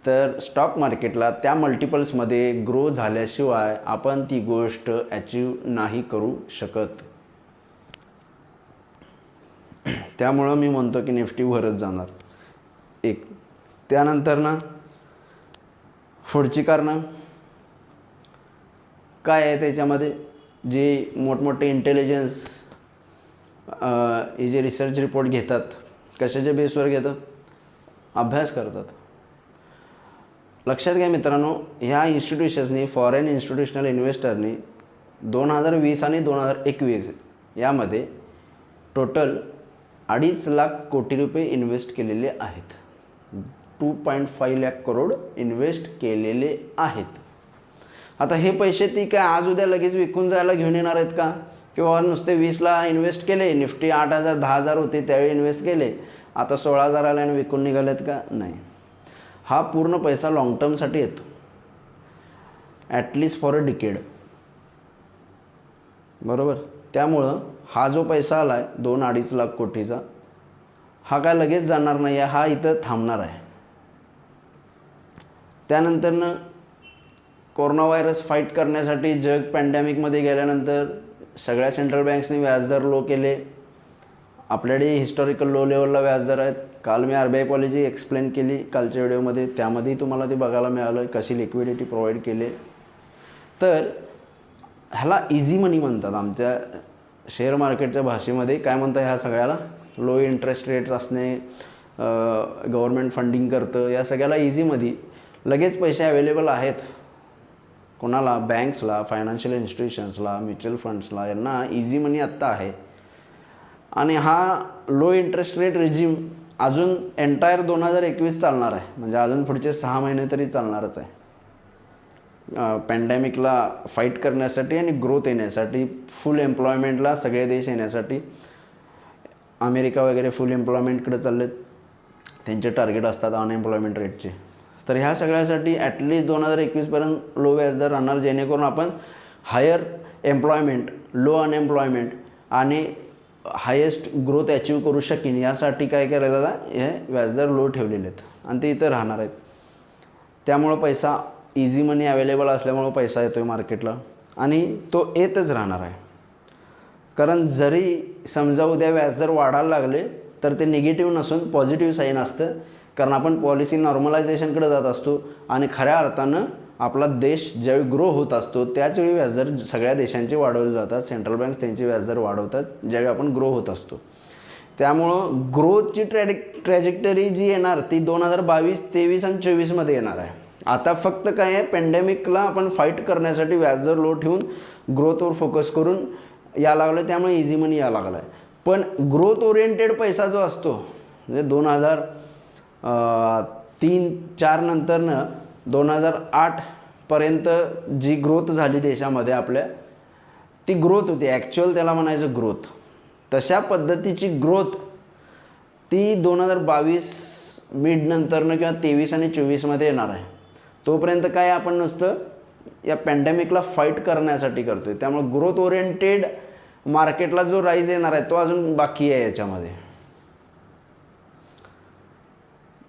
[SPEAKER 1] तर स्टॉक मार्केटला त्या मल्टिपल्समध्ये ग्रो झाल्याशिवाय आपण ती गोष्ट अचीव नाही करू शकत. त्यामुळं मी म्हणतो की निफ्टी वरच जाणार. एक त्यानंतर ना पुढची कारणं काय आहे त्याच्यामध्ये, जे मोठमोठे इंटेलिजन्स हे जे रिसर्च रिपोर्ट घेतात, कशाच्या बेसवर घेतात, अभ्यास करतात. लक्षात घ्या मित्रांनो, ह्या इन्स्टिट्यूशन्सनी, फॉरेन इन्स्टिट्यूशनल इन्व्हेस्टरनी 2020 आणि 2021 यामध्ये टोटल 2.5 लाख कोटी रुपये इन्व्हेस्ट केलेले आहेत. 2.5 लाख करोड इन्व्हेस्ट केलेले आहेत. आता हे पैसे ती काय आज उद्या लगेच विकून जायला घेऊन येणार आहेत का, किंवा नुसते 20ला इन्व्हेस्ट केले, निफ्टी 8,000 10,000 होते त्यावेळी इन्व्हेस्ट केले, आता 16,000 आले आणि विकून निघालेत का, नाही. हा पूर्ण पैसा लॉंग टर्मसाठी येतो, ॲटलिस्ट फॉर अ डिकेड. बरोबर. त्यामुळं हा जो पैसा आला आहे 2-2.5 लाख कोटीचा, हा काय लगेच जाणार नाही आहे, हा इथं थांबणार आहे. त्यानंतरनं कोरोना व्हायरस फाईट करण्यासाठी जग पॅन्डेमिकमध्ये गेल्यानंतर सगळ्या सेंट्रल बँक्सनी व्याजदर लो केले. आपल्याकडे हिस्टॉरिकल लो लेवलला व्याजदर आहेत. काल मी RBI पॉलिसी एक्सप्लेन केली कालच्या व्हिडिओमध्ये, त्यामध्येही तुम्हाला ते बघायला मिळालं कशी लिक्विडिटी प्रोव्हाइड केली. तर ह्याला इझी मनी म्हणतात. आमच्या शेअर मार्केटच्या भाषेमध्ये काय म्हणतात ह्या सगळ्याला? लो इंटरेस्ट रेट्स असणे, गव्हर्नमेंट फंडिंग करतं, या सगळ्याला इझीमध्ये लगेच पैसे अवेलेबल आहेत. कोणाला? बँक्सला, फायनान्शियल इन्स्टिट्यूशन्सला, म्युच्युअल फंड्सला, यांना इझी मनी आत्ता आहे. आणि हा लो इंटरेस्ट रेट रेजिम अजून एंटायर 2021 चालणार आहे. म्हणजे अजून पुढचे 6 महिने तरी चालणारच आहे. पॅन्डेमिकला फाईट करण्यासाठी आणि ग्रोथ येण्यासाठी, फुल एम्प्लॉयमेंटला सगळे देश येण्यासाठी. अमेरिका वगैरे फुल एम्प्लॉयमेंटकडे चाललेत, त्यांचे टार्गेट असतात अनएम्प्लॉयमेंट रेटचे. तर ह्या सगळ्यासाठी ॲटलिस्ट 2021पर्यंत लो व्याजदर राहणार, जेणेकरून आपण हायर एम्प्लॉयमेंट, लो अनएम्प्लॉयमेंट आणि हायेस्ट ग्रोथ अचीव करू शकेन. यासाठी काय करायला हे व्याजदर लो ठेवलेले आहेत आणि ते इथं राहणार आहेत. त्यामुळं पैसा इझी मनी अवेलेबल असल्यामुळं पैसा येतो आहे मार्केटला आणि तो येतच राहणार आहे. कारण जरी समजा उद्या व्याजदर वाढायला लागले तर ते निगेटिव्ह नसून पॉझिटिव्ह साईन असतं. कारण आपण पॉलिसी नॉर्मलायझेशनकडे जात असतो आणि खऱ्या अर्थानं आपला देश ज्यावेळी ग्रो होत असतो त्याचवेळी व्याजदर सगळ्या देशांचे वाढवले जातात. सेंट्रल बँक त्यांचे व्याजदर वाढवतात ज्यावेळी आपण ग्रो होत असतो. त्यामुळं ग्रोथची ट्रॅजेक्टरी जी येणार ती 2022, 23 आणि 24मध्ये येणार आहे. आता फक्त काय आहे, पॅन्डेमिकला आपण फाईट करण्यासाठी व्याजदर लो ठेवून ग्रोथवर फोकस करून या लागलं, त्यामुळे इझी मनी या लागला आहे. पण ग्रोथ ओरिएंटेड पैसा जो असतो, म्हणजे 2003-04 नंतरनं 2008पर्यंत जी ग्रोथ झाली देशामध्ये आपल्या, ती ग्रोथ होती ॲक्च्युअल, त्याला म्हणायचं ग्रोथ. तशा पद्धतीची ग्रोथ ती 2022 मिड नंतरनं किंवा 23 आणि 24मध्ये येणार आहे. तोपर्यंत काय आपण नुसतं या पॅन्डेमिकला फाईट करण्यासाठी करतो आहे. त्यामुळे ग्रोथ ओरिएंटेड मार्केटला जो राईज येणार आहे तो अजून बाकी आहे याच्यामध्ये.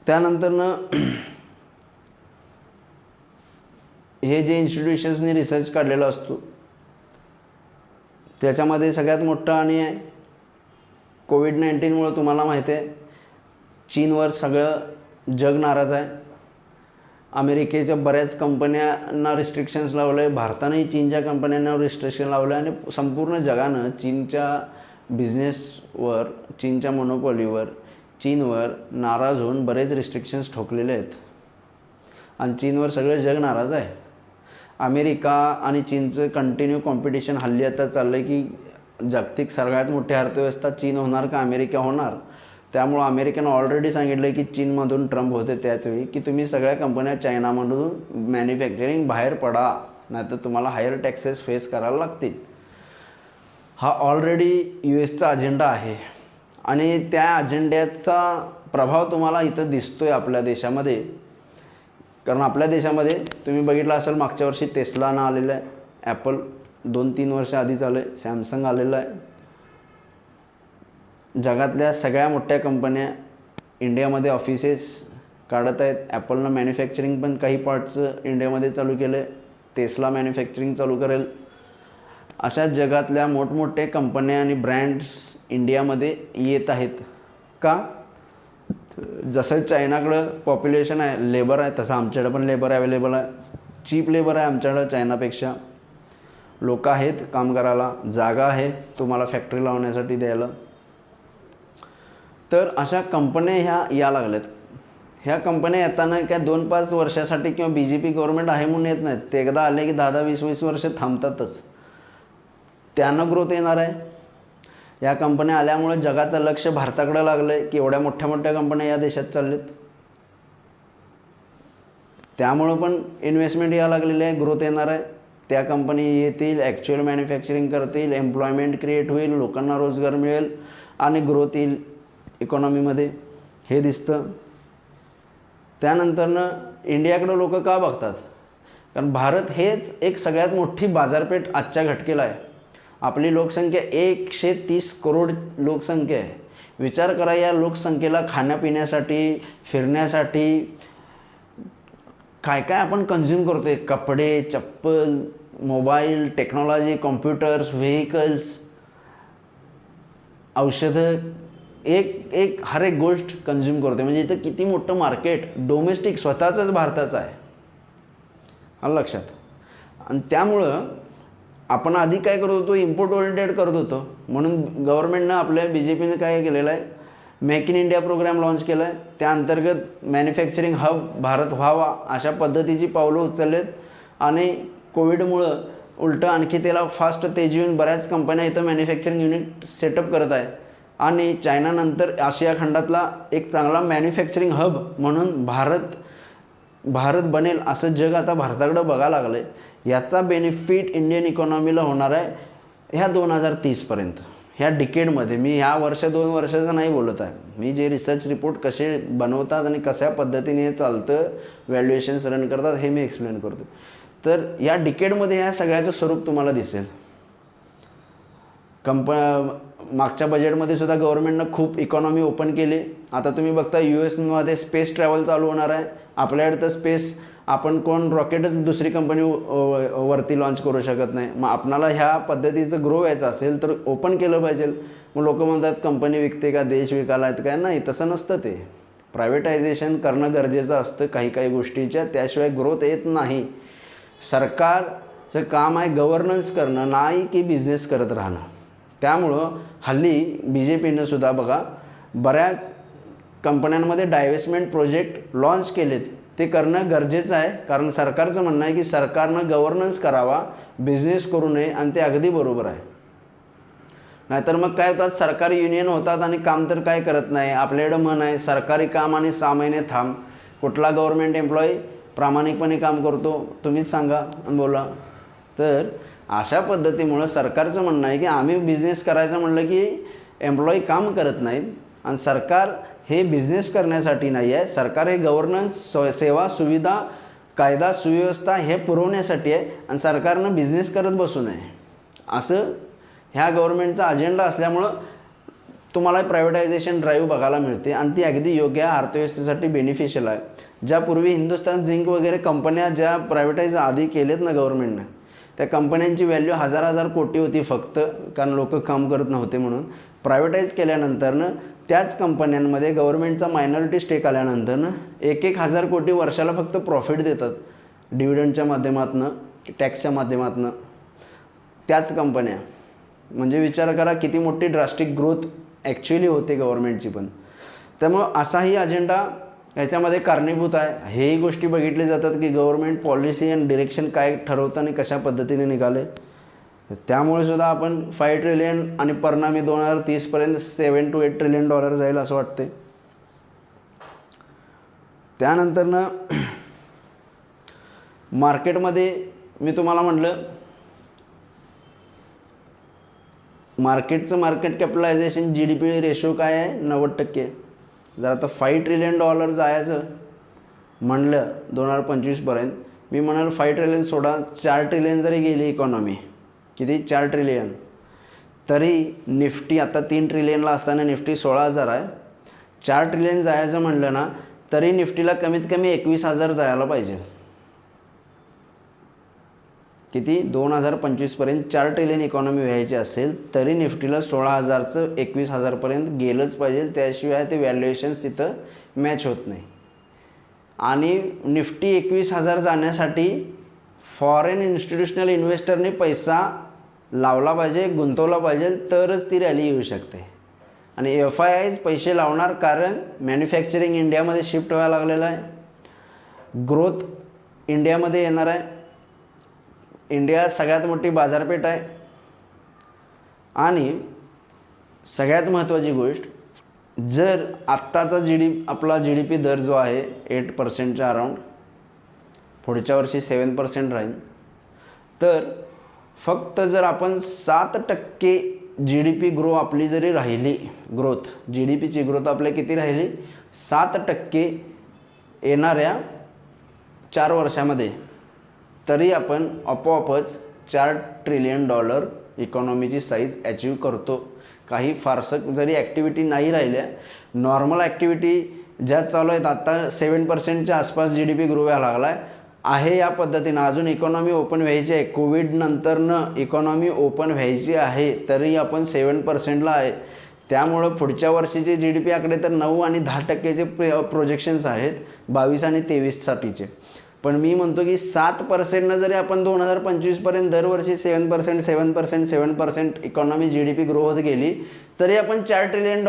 [SPEAKER 1] त्यानंतरनं हे जे इन्स्टिट्यूशन्सनी रिसर्च काढलेला असतो त्याच्यामध्ये सगळ्यात मोठं आणि आहे कोविड-19मुळे तुम्हाला माहिती आहे चीनवर सगळं जग नाराज आहे. अमेरिकेच्या बऱ्याच कंपन्यांना रिस्ट्रिक्शन्स लावलं आहे, भारतानंही चीनच्या कंपन्यांना रिस्ट्रिक्शन लावलं आहे आणि संपूर्ण जगानं चीनच्या बिझनेसवर, चीनच्या मोनोपॉलीवर, चीनवर नाराज होऊन बरेच रिस्ट्रिक्शन्स ठोकलेले आहेत आणि चीनवर सगळं जग नाराज आहे. अमेरिका आणि चीनचं कंटिन्यू कॉम्पिटिशन हल्ली आता चाललं आहे की जागतिक सगळ्यात मोठी अर्थव्यवस्था चीन होणार का अमेरिका होणार. त्यामुळं अमेरिकेनं ऑलरेडी सांगितलं आहे की चीनमधून ट्रम्प होते त्याचवेळी की तुम्ही सगळ्या कंपन्या चायनामधून मॅन्युफॅक्चरिंग बाहेर पडा, नाहीतर तुम्हाला हायर टॅक्सेस फेस करायला लागतील. हा ऑलरेडी US अजेंडा आहे आणि त्या अजेंड्याचा प्रभाव तुम्हाला इथं दिसतो आहे आपल्या देशामध्ये. कारण आपल्या देशामध्ये तुम्ही बघितलं असेल मागच्या वर्षी टेस्लानं आलेलं आहे, ॲपल 2-3 वर्ष आधीच आलं आहे, सॅमसंग आलेलं आहे. जगातल्या सगळ्या मोठ्या कंपन्या इंडियामध्ये ऑफिसेस काढत आहेत. ॲपलनं मॅन्युफॅक्चरिंग पण काही पार्ट्सचं इंडियामध्ये चालू केलं आहे, टेस्ला मॅन्युफॅक्चरिंग चालू करेल. अशा जगातल्या मोठमोठ्या कंपन्या आणि ब्रँड्स इंडियामध्ये येत आहेत. का? जसं चायनाकडं पॉप्युलेशन आहे, लेबर आहे, तसं आमच्याकडं पण लेबर अवेलेबल आहे. चीप लेबर आहे आमच्याकडं चायनापेक्षा. लोक आहेत काम करायला, जागा आहे तुम्हाला फॅक्टरी लावण्यासाठी द्यायला. तर अशा कंपन्या ह्या या लागल्यात. ह्या कंपन्या येताना काय 2-5 वर्षासाठी किंवा BJP गव्हर्नमेंट आहे म्हणून येत नाहीत. ते एकदा आले की 10-20 वर्ष थांबतातच. त्यानं ग्रोथ येणार आहे. या कंपन्या आल्यामुळे जगाचं लक्ष भारताकडे लागलं आहे की एवढ्या मोठ्या मोठ्या कंपन्या या देशात चाललेत. त्यामुळं पण इन्व्हेस्टमेंट या लागलेली आहे, ग्रोथ येणार आहे. त्या कंपनी येतील, ॲक्च्युअल मॅन्युफॅक्चरिंग करतील, एम्प्लॉयमेंट क्रिएट होईल, लोकांना रोजगार मिळेल आणि ग्रोथ येईल इकॉनॉमीमध्ये, हे दिसतं. त्यानंतरनं इंडियाकडं लोक का बघतात? कारण भारत हेच एक सगळ्यात मोठी बाजारपेठ आजच्या घटकेला आहे. आपली लोकसंख्या 130 करोड लोकसंख्या आहे. विचार करा, या लोकसंख्येला खाण्यापिण्यासाठी, फिरण्यासाठी काय काय आपण कन्झ्युम करतो आहे. कपडे, चप्पल, मोबाईल, टेक्नॉलॉजी, कॉम्प्युटर्स, व्हेकल्स, औषधं, एक हर एक गोष्ट कन्झ्युम करते. म्हणजे इथं किती मोठं मार्केट डोमेस्टिक स्वतःचंच भारताचं आहे, आलं लक्षात. आणि त्यामुळं आपण आधी काय करत होतो, इम्पोर्ट ओरिएंटेड करत होतो. म्हणून गव्हर्नमेंटनं आपल्या BJPनं काय केलेलं आहे, make in India programme launch केला आहे. त्या अंतर्गत मॅन्युफॅक्चरिंग हब भारत व्हावा अशा पद्धतीची पावलं उचललेत. आणि कोविडमुळं उलटं आणखी त्याला फास्ट तेजी येऊन बऱ्याच कंपन्या इथं मॅन्युफॅक्चरिंग युनिट सेटअप करत आहे. आणि चायनानंतर आशिया खंडातला एक चांगला मॅन्युफॅक्चरिंग हब म्हणून भारत बनेल असं जग आता भारताकडं बघायला लागलं आहे. याचा बेनिफिट इंडियन इकॉनॉमीला होणार आहे ह्या 2030पर्यंत, ह्या डिकेडमध्ये. मी ह्या 2 वर्षाचं नाही बोलत आहे, मी जे रिसर्च रिपोर्ट कसे बनवतात आणि कशा पद्धतीने चालतं, व्हॅल्युएशन्स रन करतात, हे मी एक्सप्लेन करतो. तर या डिकेडमध्ये ह्या सगळ्याचं स्वरूप तुम्हाला दिसेल. मागच्या बजेटमध्ये सुद्धा गव्हर्नमेंटनं खूप इकॉनॉमी ओपन केली. आता तुम्ही बघता US स्पेस ट्रॅव्हल चालू होणार आहे. आपल्याकडे तर स्पेस, आपण कोण रॉकेटच दुसरी कंपनी वरती लॉन्च करू शकत नाही. मग आपणाला ह्या पद्धतीचं ग्रो व्हायचं असेल तर ओपन केलं पाहिजे. मग लोक म्हणतात कंपनी विकते का, देश विकायला आहेत काय. नाही, तसं नसतं. ते प्रायव्हेटायझेशन करणं गरजेचं असतं काही गोष्टीच्या, त्याशिवाय ग्रोथ येत नाही. सरकारचं काम आहे गव्हर्नन्स करणं, नाही की बिझनेस करत राहणं. त्यामुळं हल्ली BJPनं सुद्धा बघा बऱ्याच कंपन्यांमध्ये डायव्हेस्टमेंट प्रोजेक्ट लॉन्च केलेत. ते करणं गरजेचं आहे, कारण सरकारचं म्हणणं आहे की सरकारनं गव्हर्नन्स करावा, बिझनेस करू नये. आणि ते अगदी बरोबर आहे. नाहीतर मग काय होतात, सरकारी युनियन होतात आणि काम तर काय करत नाही. आपल्याकडं म्हण आहे, सरकारी काम आणि 6 महिने थांब. कुठला गव्हर्नमेंट एम्प्लॉई प्रामाणिकपणे काम करतो, तुम्हीच सांगा आणि बोला. तर अशा पद्धतीमुळं सरकारचं म्हणणं आहे की आम्ही बिझनेस करायचं म्हणलं की एम्प्लॉई काम करत नाहीत. आणि सरकार हे बिझनेस करण्यासाठी नाही आहे, सरकार हे गव्हर्नन्स, सेवा सुविधा, कायदा सुव्यवस्था हे पुरवण्यासाठी आहे. आणि सरकारनं बिझनेस करत बसू नये असं ह्या गव्हर्नमेंटचा अजेंडा असल्यामुळं तुम्हाला प्रायव्हेटायझेशन ड्राईव्ह बघायला मिळते. आणि ती अगदी योग्य आहे, अर्थव्यवस्थेसाठी बेनिफिशियल आहे. ज्यापूर्वी हिंदुस्तान झिंक वगैरे कंपन्या ज्या प्रायव्हेटाईज आधी केलेत ना गव्हर्नमेंटनं, त्या कंपन्यांची व्हॅल्यू हजार कोटी होती फक्त, कारण लोक काम करत नव्हते म्हणून. प्रायव्हेटाईज केल्यानंतरनं त्याच कंपन्यांमध्ये गव्हर्नमेंटचा मायनॉरिटी स्टेक आल्यानंतरनं 1,000 कोटी वर्षाला फक्त प्रॉफिट देतात डिव्हिडंडच्या माध्यमातून, टॅक्सच्या माध्यमातून त्याच कंपन्या. म्हणजे विचार करा किती मोठी ड्रास्टिक ग्रोथ ॲक्च्युली होते गव्हर्नमेंटची पण. त्यामुळं असाही अजेंडा याच्यामध्ये कारणीभूत आहे. हेही गोष्टी बघितल्या जातात की गव्हर्नमेंट पॉलिसी आणि डिरेक्शन काय ठरवतं आणि कशा पद्धतीने निघाले. त्यामुळे सुद्धा आपण 5 ट्रिलियन आणि परिणामी 2030पर्यंत $7 to 8 ट्रिलियन जाईल असं वाटते. त्यानंतरनं मार्केटमध्ये मी तुम्हाला म्हटलं, मार्केटचं मार्केट कॅपिटलायझेशन GDP रेशो काय आहे, 90%. जर आता $5 ट्रिलियन जायचं म्हणलं 2025पर्यंत, मी म्हणाल 5 ट्रिलियन सोडा, 4 ट्रिलियन जरी गेली इकॉनॉमी, किती 4 ट्रिलियन, तरी निफ्टी आता 3 ट्रिलियनला असताना निफ्टी 16,000 आहे. 4 ट्रिलियन जायचं म्हणलं ना तरी निफ्टीला कमीत कमी 21,000 जायला पाहिजे. किती 2025पर्यंत 4 ट्रिलियन इकॉनॉमी व्हायची असेल तरी निफ्टीला 16,000चं 21,000पर्यंत गेलंच पाहिजे. त्याशिवाय ते व्हॅल्युएशन्स तिथं मॅच होत नाही. आणि निफ्टी 21,000 जाण्यासाठी फॉरेन इन्स्टिट्यूशनल इन्व्हेस्टरने पैसा लावला पाहिजे, गुंतवला पाहिजे, तरच ती रॅली येऊ शकते. आणि FIIs पैसे लावणार, कारण मॅन्युफॅक्चरिंग इंडियामध्ये शिफ्ट व्हायला लागलेलं आहे. ग्रोथ इंडियामध्ये येणार आहे. इंडिया सगळ्यात मोठी बाजारपेठ आहे. आणि सगळ्यात महत्त्वाची गोष्ट, जर आत्ताचा आपला GDP दर जो आहे 8%च्या अराउंड, पुढच्या वर्षी 7% राहील. तर फक्त जर आपण 7% GDP ग्रो आपली जरी राहिली, ग्रोथ GDPची ग्रोथ आपल्या किती राहिली, 7% येणाऱ्या 4 वर्षामध्ये, तरी आपण आपोआपच $4 ट्रिलियन इकॉनॉमीची साईज अचीव करतो. काही फारसं जरी ॲक्टिव्हिटी नाही राहिल्या, नॉर्मल ॲक्टिव्हिटी ज्या चालू आहेत, आता 7%च्या आसपास GDP ग्रो व्हायला लागला आहे. आहे या पद्धतीनं अजून इकॉनॉमी ओपन व्हायची आहे, कोविड नंतरनं इकॉनॉमी ओपन व्हायची आहे, तरी आपण 7%ला आहे. त्यामुळं पुढच्या वर्षीचे GDP आकडे तर 9 आणि 10%चे प्रोजेक्शन्स आहेत 22 आणि 23साठीचे. पण मी म्हणतो की 7%नं जरी आपण 2025पर्यंत दरवर्षी 7% इकॉनॉमी GDP ग्रो होत गेली तरी आपण $4 ट्रिलियन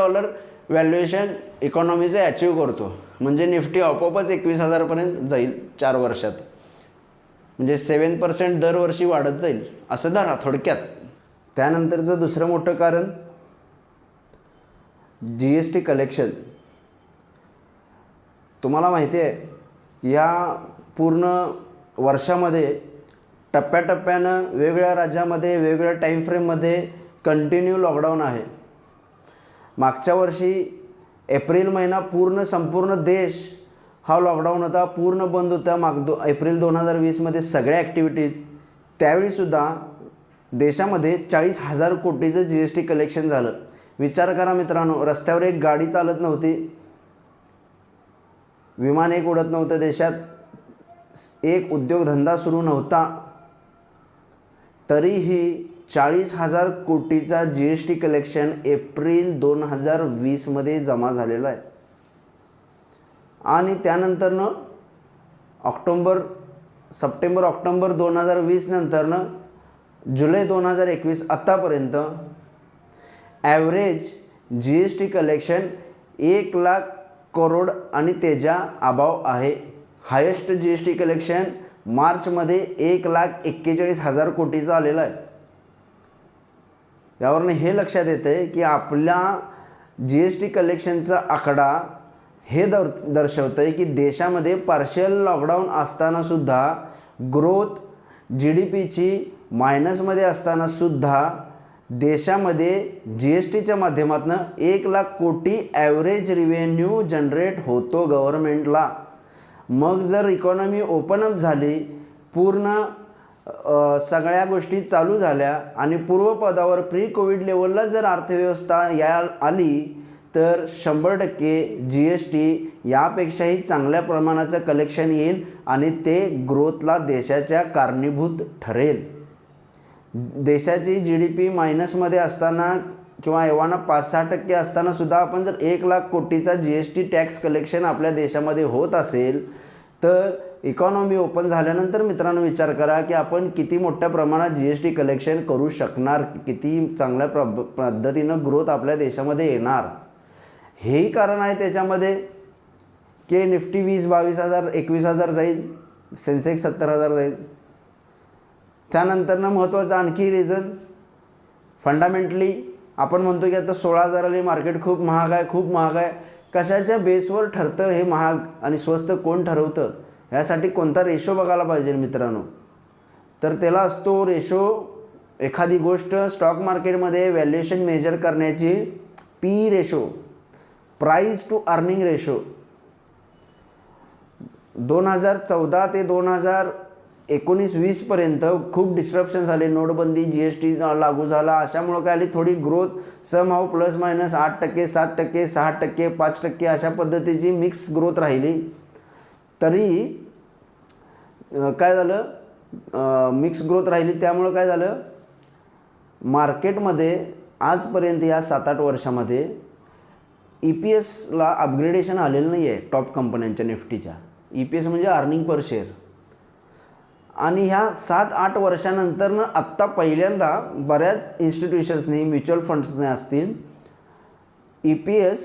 [SPEAKER 1] व्हॅल्युएशन इकॉनॉमीचं अचीव करतो. म्हणजे निफ्टी आपोआपच 21,000पर्यंत जाईल 4 वर्षात. म्हणजे 7% दरवर्षी वाढत जाईल असं धरा थोडक्यात. त्यानंतरचं दुसरं मोठं कारण GST कलेक्शन. तुम्हाला माहिती आहे या पूर्ण वर्षामध्ये टप्प्याटप्प्यानं वेगवेगळ्या राज्यामध्ये वेगवेगळ्या टाईम फ्रेममध्ये कंटिन्यू लॉकडाऊन आहे. मागच्या वर्षी एप्रिल महिना संपूर्ण देश हा लॉकडाऊन होता, पूर्ण बंद होता. एप्रिल 2020मध्ये सगळ्या ॲक्टिव्हिटीज. त्यावेळीसुद्धा देशामध्ये 40,000 कोटीचं GST कलेक्शन झालं. विचार करा मित्रांनो, रस्त्यावर एक गाडी चालत नव्हती, विमान एक उडत नव्हतं, देशात एक उद्योगधंदा सुरू नव्हता, तरीही 40,000 कोटीचा GST कलेक्शन एप्रिल 2020मध्ये जमा झालेला आहे. आणि त्यानंतरनं सप्टेंबर ऑक्टोबर 2020 नंतरनं जुलै 2021 आत्तापर्यंत ॲव्हरेज GST कलेक्शन 1,00,000 करोड आणि त्याच्या अबाव आहे. हायेस्ट GST कलेक्शन मार्चमध्ये 1,41,000 कोटीचं आलेलं आहे. यावरून हे लक्षात येतं आहे की आपल्या GST कलेक्शनचा आकडा हे दर्शवतं आहे की देशामध्ये पार्शियल लॉकडाऊन असतानासुद्धा ग्रोथ GDPची मायनसमध्ये असतानासुद्धा देशामध्ये GSTच्या माध्यमातून 1,00,000 कोटी ॲव्हरेज रिव्हेन्यू जनरेट होतो गव्हर्नमेंटला. मग जर इकॉनॉमी ओपन अप झाली, पूर्ण सगळ्या गोष्टी चालू झाल्या आणि पूर्वपदावर प्री कोविड लेवलला जर अर्थव्यवस्था आली तर 100% GST यापेक्षाही चांगल्या प्रमाणाचं कलेक्शन येईल आणि ते ग्रोथला देशाच्या कारणीभूत ठरेल. देशाची GDP मायनसमध्ये असताना किंवा एव्हाना 5-6% असतानासुद्धा आपण जर 1,00,000 कोटीचा GST टॅक्स कलेक्शन आपल्या देशामध्ये होत असेल तर इकॉनॉमी ओपन झाल्यानंतर मित्रांनो विचार करा की आपण किती मोठ्या प्रमाणात GST कलेक्शन करू शकणार, किती चांगल्या पद्धतीनं ग्रोथ आपल्या देशामध्ये येणार. हेही कारण आहे त्याच्यामध्ये की निफ्टी 20,000-22,000 21,000 जाईल, सेन्सेक्स 70,000 जाईल. त्यानंतरनं महत्त्वाचं आणखी रिझन फंडामेंटली आपण म्हणतो की आता 16,000 मार्केट खूप महाग आहे. कशाच्या बेसवर ठरतं हे महाग आणि स्वस्त कोण ठरवतं, यासाठी कोणता रेशो बघायला पाहिजे मित्रांनो. तर त्याला असतो रेशो, एखादी गोष्ट स्टॉक मार्केटमध्ये व्हॅल्युएशन मेजर करण्याची PE ratio, price to earning ratio. 2014 ते 2019-20 पर्यंत खूप डिस्ट्रप्शन्स आले. नोटबंदी, GST लागू झाला, अशामुळं काय आली थोडी ग्रोथ समहाऊ प्लस मायनस 8%, 7%, 6%, 5% अशा पद्धतीची मिक्स ग्रोथ राहिली. तरी काय झालं, मिक्स ग्रोथ राहिली. त्यामुळं काय झालं, मार्केटमध्ये आजपर्यंत या 7-8 वर्षामध्ये EPSला अपग्रेडेशन आलेलं नाही आहे टॉप कंपन्यांच्या निफ्टीच्या. EPS म्हणजे अर्निंग पर शेअर. आणि ह्या 7-8 वर्षानंतरनं आत्ता पहिल्यांदा बऱ्याच इन्स्टिट्यूशन्सनी, म्युच्युअल फंड्सने असतील, EPS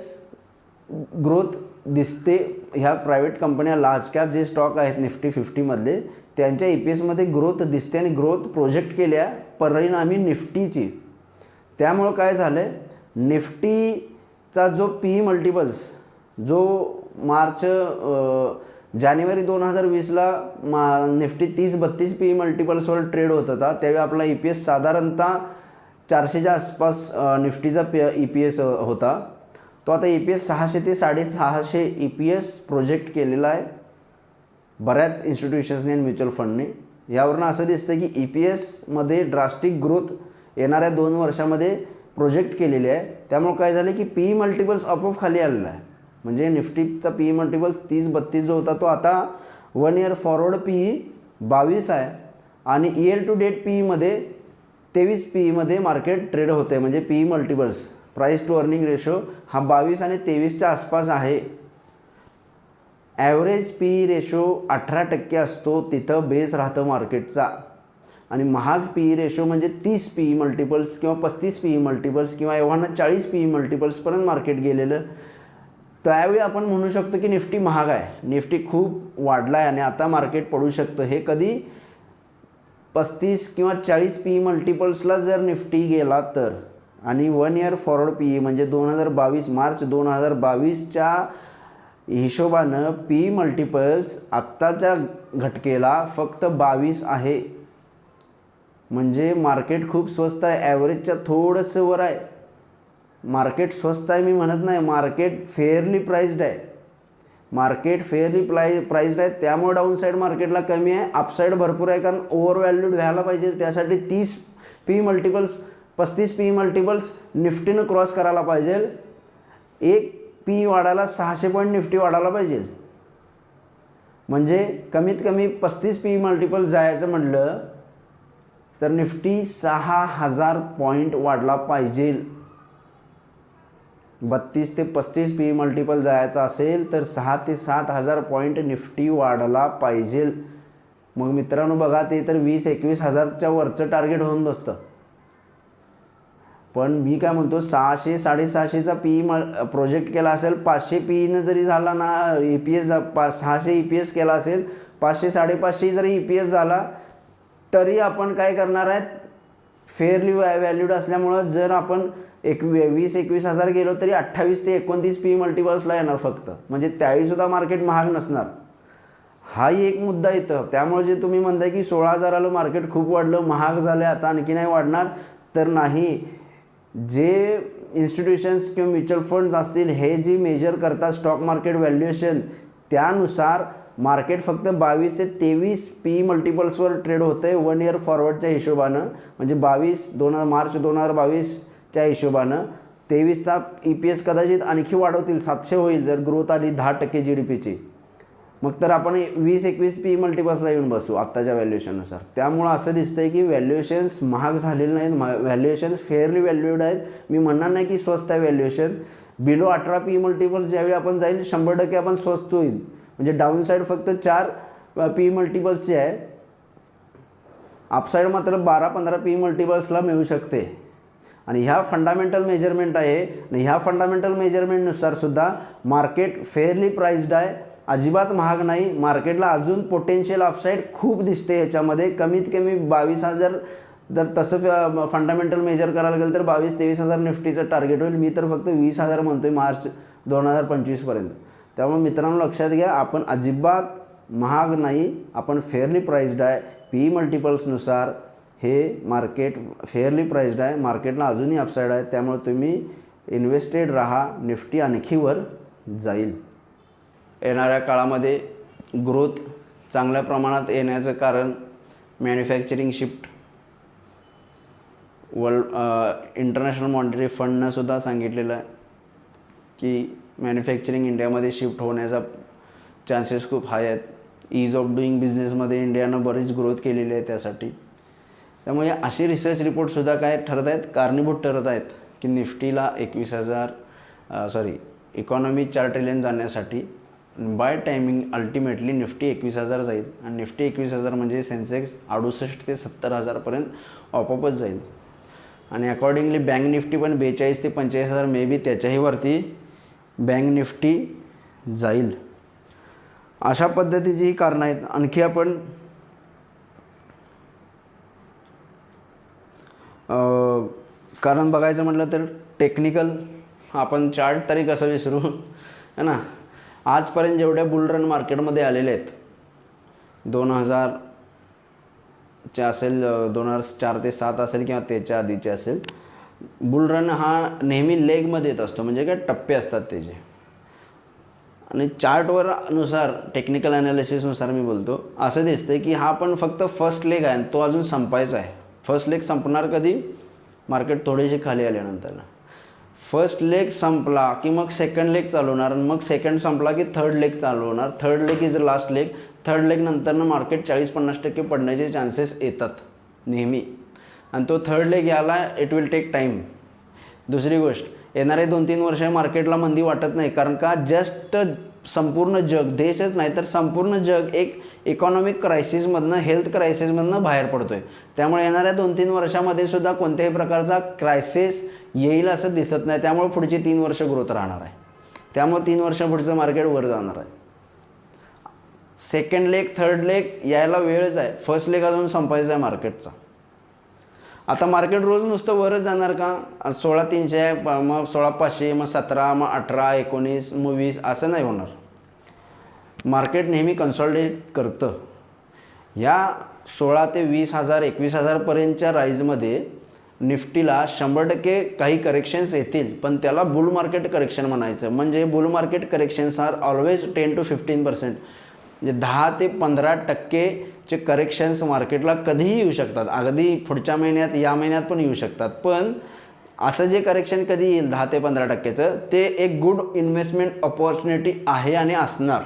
[SPEAKER 1] ग्रोथ दिसते. ह्या प्रायव्हेट कंपन्या लार्ज कॅप जे स्टॉक आहेत निफ्टी 50मधले त्यांच्या EPSमध्ये ग्रोथ दिसते आणि ग्रोथ प्रोजेक्ट केल्या परिणामी निफ्टीची. त्यामुळं काय झालं आहे, निफ्टीचा जो PE मल्टिपल्स जो जानेवारी 2020ला निफ्टी 30-32 PE मल्टिपल्सवर ट्रेड होत होता. त्यावेळी आपला EPS साधारणतः 400च्या आसपास निफ्टीचा EPS होता. तो आता EPS 600 ते 650 EPS प्रोजेक्ट केलेला आहे बऱ्याच इन्स्टिट्यूशन्सने आणि म्युच्युअल फंडने. यावरून असं दिसतं की EPSमध्ये ड्रास्टिक ग्रोथ येणाऱ्या 2 वर्षामध्ये प्रोजेक्ट केलेली आहे. त्यामुळे काय झालं की PE मल्टिपल्स आपोआप खाली आलेला आहे. म्हणजे निफ्टीचा PE मल्टिपल्स 30-32 जो होता तो आता 1 इयर फॉरवर्ड PE 22 आहे आणि इयर टू डेट PEमध्ये 23 PEमध्ये मार्केट ट्रेड होते. म्हणजे PE multiples price to earning ratio हा 22 आणि 23च्या आसपास आहे. ॲव्हरेज PE रेशो 18% असतो, तिथं बेस राहतं मार्केटचा. आणि महाग PE रेशो म्हणजे 30 PE मल्टिपल्स किंवा 35 PE मल्टिपल्स किंवा एव्हाना 40 PE मल्टिपल्सपर्यंत मार्केट गेलेलं. त्यावेळी आपण म्हणू शकतो की निफ्टी महाग आहे, निफ्टी खूप वाढला आहे आणि आता मार्केट पडू शकतं. हे कधी 35 किंवा 40 PE मल्टिपल्सला जर निफ्टी गेला तर. आणि 1 इयर फॉरवर्ड PE म्हणजे 2022 मार्च 2022च्या हिशोबानं PE मल्टिपल्स आत्ताच्या घटकेला फक्त 22 आहे. म्हणजे मार्केट खूप स्वस्त आहे, ॲव्हरेजच्या थोडंसं वर आहे. मार्केट स्वस्त आहे मी म्हणत नाही, मार्केट फेअरली प्राईज्ड आहे. मार्केट फेअरली प्राईज्ड आहे, त्यामुळे डाऊनसाईड मार्केटला कमी आहे, अपसाईड भरपूर आहे. कारण ओव्हर व्हॅल्यूड व्हायला पाहिजे, त्यासाठी 30 PE मल्टिपल्स 35 PE मल्टिपल्स निफ्टीनं क्रॉस करायला पाहिजे. एक PE वाढायला 600 पॉईंट निफ्टी वाढायला पाहिजे. म्हणजे कमीत कमी 35 PE मल्टिपल जायचं म्हटलं तर निफ्टी 6000 पॉईंट वाढला पाहिजे. 32 ते 35 PE मल्टिपल जायचा असेल तर 6 ते 7000 पॉईंट निफ्टी वाढला पाहिजे. मग मित्रांनो बघा, ते तर 20-21 हजारच्या वरचं टार्गेट होऊन बसतं. पण मी काय म्हणतो, 600-650चा PE प्रोजेक्ट केला असेल, 500 PEनं जरी झाला ना EPS, 600 EPS केला असेल, 500-550 जरी EPS झाला तरी आपण काय करणार आहेत, फेअरली व्हॅल्यूड असल्यामुळं जर आपण 20-21 हजार गेलो तरी 28 ते 29 PE मल्टिपल्सला येणार फक्त. म्हणजे त्यावेळीसुद्धा मार्केट महाग नसणार. हाही एक मुद्दा येतं. त्यामुळे जे तुम्ही म्हणताय की 16,000 मार्केट खूप वाढलं, महाग झालं, आता आणखी नाही वाढणार, तर नाही. जे इन्स्टिट्यूशन्स किंवा म्युच्युअल फंड्स असतील हे जी मेजर करतात स्टॉक मार्केट व्हॅल्युएशन, त्यानुसार मार्केट फक्त 22 ते 23 PE मल्टिपल्सवर ट्रेड होतं आहे 1 इयर फॉरवर्डच्या हिशोबानं. म्हणजे 22 मार्च 2022च्या हिशोबानं 23चा EPS कदाचित आणखी वाढवतील, 700 होईल जर ग्रोथ आली 10% GDPची. मग तर आपण 20-21 PE मल्टिपल्सला येऊन बसू आत्ताच्या व्हॅल्युएशननुसार. त्यामुळं असं दिसतंय की व्हॅल्युएशन्स महाग झालेले नाहीत, व्हॅल्युएशन्स फेअरली व्हॅल्यूड आहेत. मी म्हणणार नाही की स्वस्त आहे व्हॅल्युएशन. बिलो 18 PE मल्टिपल्स ज्यावेळी आपण जाईल 100% आपण स्वस्त होईल. म्हणजे डाऊन साईड फक्त 4 PE मल्टिपल्सचे आहे, अपसाईड मात्र 12-15 PE मल्टिपल्सला मिळू शकते. आणि ह्या फंडामेंटल मेजरमेंट आहे आणि ह्या फंडामेंटल मेजरमेंटनुसार सुद्धा मार्केट फेअरली प्राईज्ड आहे, अजिबात महाग नाही. मार्केटला अजून पोटेन्शियल अपसाईड खूप दिसते ह्याच्यामध्ये. कमीत कमी 22,000 जर तसं फंडामेंटल मेजर करायला गेलं तर 22-23 हजार निफ्टीचं टार्गेट होईल. मी तर फक्त 20,000 म्हणतो आहे मार्च 2025पर्यंत. त्यामुळे मित्रांनो लक्षात घ्या, आपण अजिबात महाग नाही, आपण फेअरली प्राईज्ड आहे. PE मल्टिपल्सनुसार हे मार्केट फेअरली प्राईज्ड आहे, मार्केटला अजूनही अपसाईड आहे. त्यामुळे तुम्ही इन्व्हेस्टेड राहा, निफ्टी आणखी वर जाईल. येणाऱ्या काळामध्ये ग्रोथ चांगल्या प्रमाणात येण्याचं कारण मॅन्युफॅक्चरिंग शिफ्ट, इंटरनॅशनल मॉनिटरी फंडनं सुद्धा सांगितलेलं आहे की मॅन्युफॅक्चरिंग इंडियामध्ये शिफ्ट होण्याचा चान्सेस खूप हाय आहेत. ईज ऑफ डुईंग बिझनेसमध्ये इंडियानं बरीच ग्रोथ केलेली आहे त्यासाठी. त्यामुळे असे रिसर्च रिपोर्टसुद्धा काय ठरत आहेत, कारणीभूत ठरत आहेत की निफ्टीला इकॉनॉमी 4 ट्रिलियन जाण्यासाठी बाय टायमिंग अल्टिमेटली निफ्टी 21,000 जाईल. आणि निफ्टी 21,000 म्हणजे सेन्सेक्स 68 ते 70,000पर्यंत आपोआपच जाईल. आणि अकॉर्डिंगली बँक निफ्टी पण 42 ते 45,000 मे बी त्याच्याही वरती बँक निफ्टी जाईल. अशा पद्धतीची ही कारणं आहेत. आणखी आपण कारण बघायचं म्हटलं तर टेक्निकल, आपण चार्ट तरी कसं विसरू है ना. आजपर्यंत जेवढ्या बुल रन मार्केटमध्ये आलेले आहेत, 2000चे असेल, 2004 ते 7 असेल किंवा त्याच्या आधीचे असेल, बुल रन हा नेहमी लेगमध्ये येत असतो. म्हणजे काय टप्पे असतात त्याचे. आणि चार्टवर नुसार टेक्निकल ॲनालिसिसनुसार मी बोलतो, असं दिसतं की हा पण फक्त फर्स्ट लेग आहे, तो अजून संपायचा आहे. फर्स्ट लेग संपणार कधी, मार्केट थोडीशी खाली आल्यानंतर. फर्स्ट लेग संपला की मग सेकंड लेग चालू होणार, आणि मग सेकंड संपला की थर्ड लेग चालू होणार. Third leg is last leg. Third leg नंतरनं मार्केट 40-50% पडण्याचे चान्सेस येतात नेहमी, आणि तो थर्ड लेग याला इट विल टेक टाईम. दुसरी गोष्ट, येणारे 2-3 वर्ष मार्केटला मंदी वाटत नाही, कारण का जस्ट संपूर्ण जग, देशच नाही तर संपूर्ण जग एक इकॉनॉमिक क्रायसिसमधनं, हेल्थ क्रायसिसमधनं बाहेर पडतो आहे. त्यामुळे येणाऱ्या 2-3 वर्षामध्ये सुद्धा कोणत्याही प्रकारचा क्रायसिस येईल असं दिसत नाही. त्यामुळे पुढची 3 वर्ष ग्रोथ राहणार आहे. त्यामुळे 3 वर्ष पुढचं मार्केट वर जाणार आहे. सेकंड लेग, थर्ड लेग यायला वेळच आहे. फर्स्ट लेग अजून संपायचा आहे मार्केटचा. आता मार्केट रोज नुसतं वरच जाणार का? 16,300 आहे, मग 16,500, मग 17, मग 18, 19, मग 20 असं नाही होणार. मार्केट नेहमी कन्सॉलिडेट करतं. या 16 ते 20,000, 21,000पर्यंतच्या राईजमध्ये निफ्टीला 100% काही करेक्शन्स येतील, पण त्याला बुल मार्केट करेक्शन म्हणायचं. म्हणजे bull market corrections are always 10 to 15%, म्हणजे 10 ते 15%चे करेक्शन्स मार्केटला कधीही येऊ शकतात. अगदी पुढच्या महिन्यात, या महिन्यात पण येऊ शकतात. पण असं जे करेक्शन कधी येईल 10 ते 15%चं, ते एक गुड इन्व्हेस्टमेंट अपॉर्च्युनिटी आहे आणि असणार.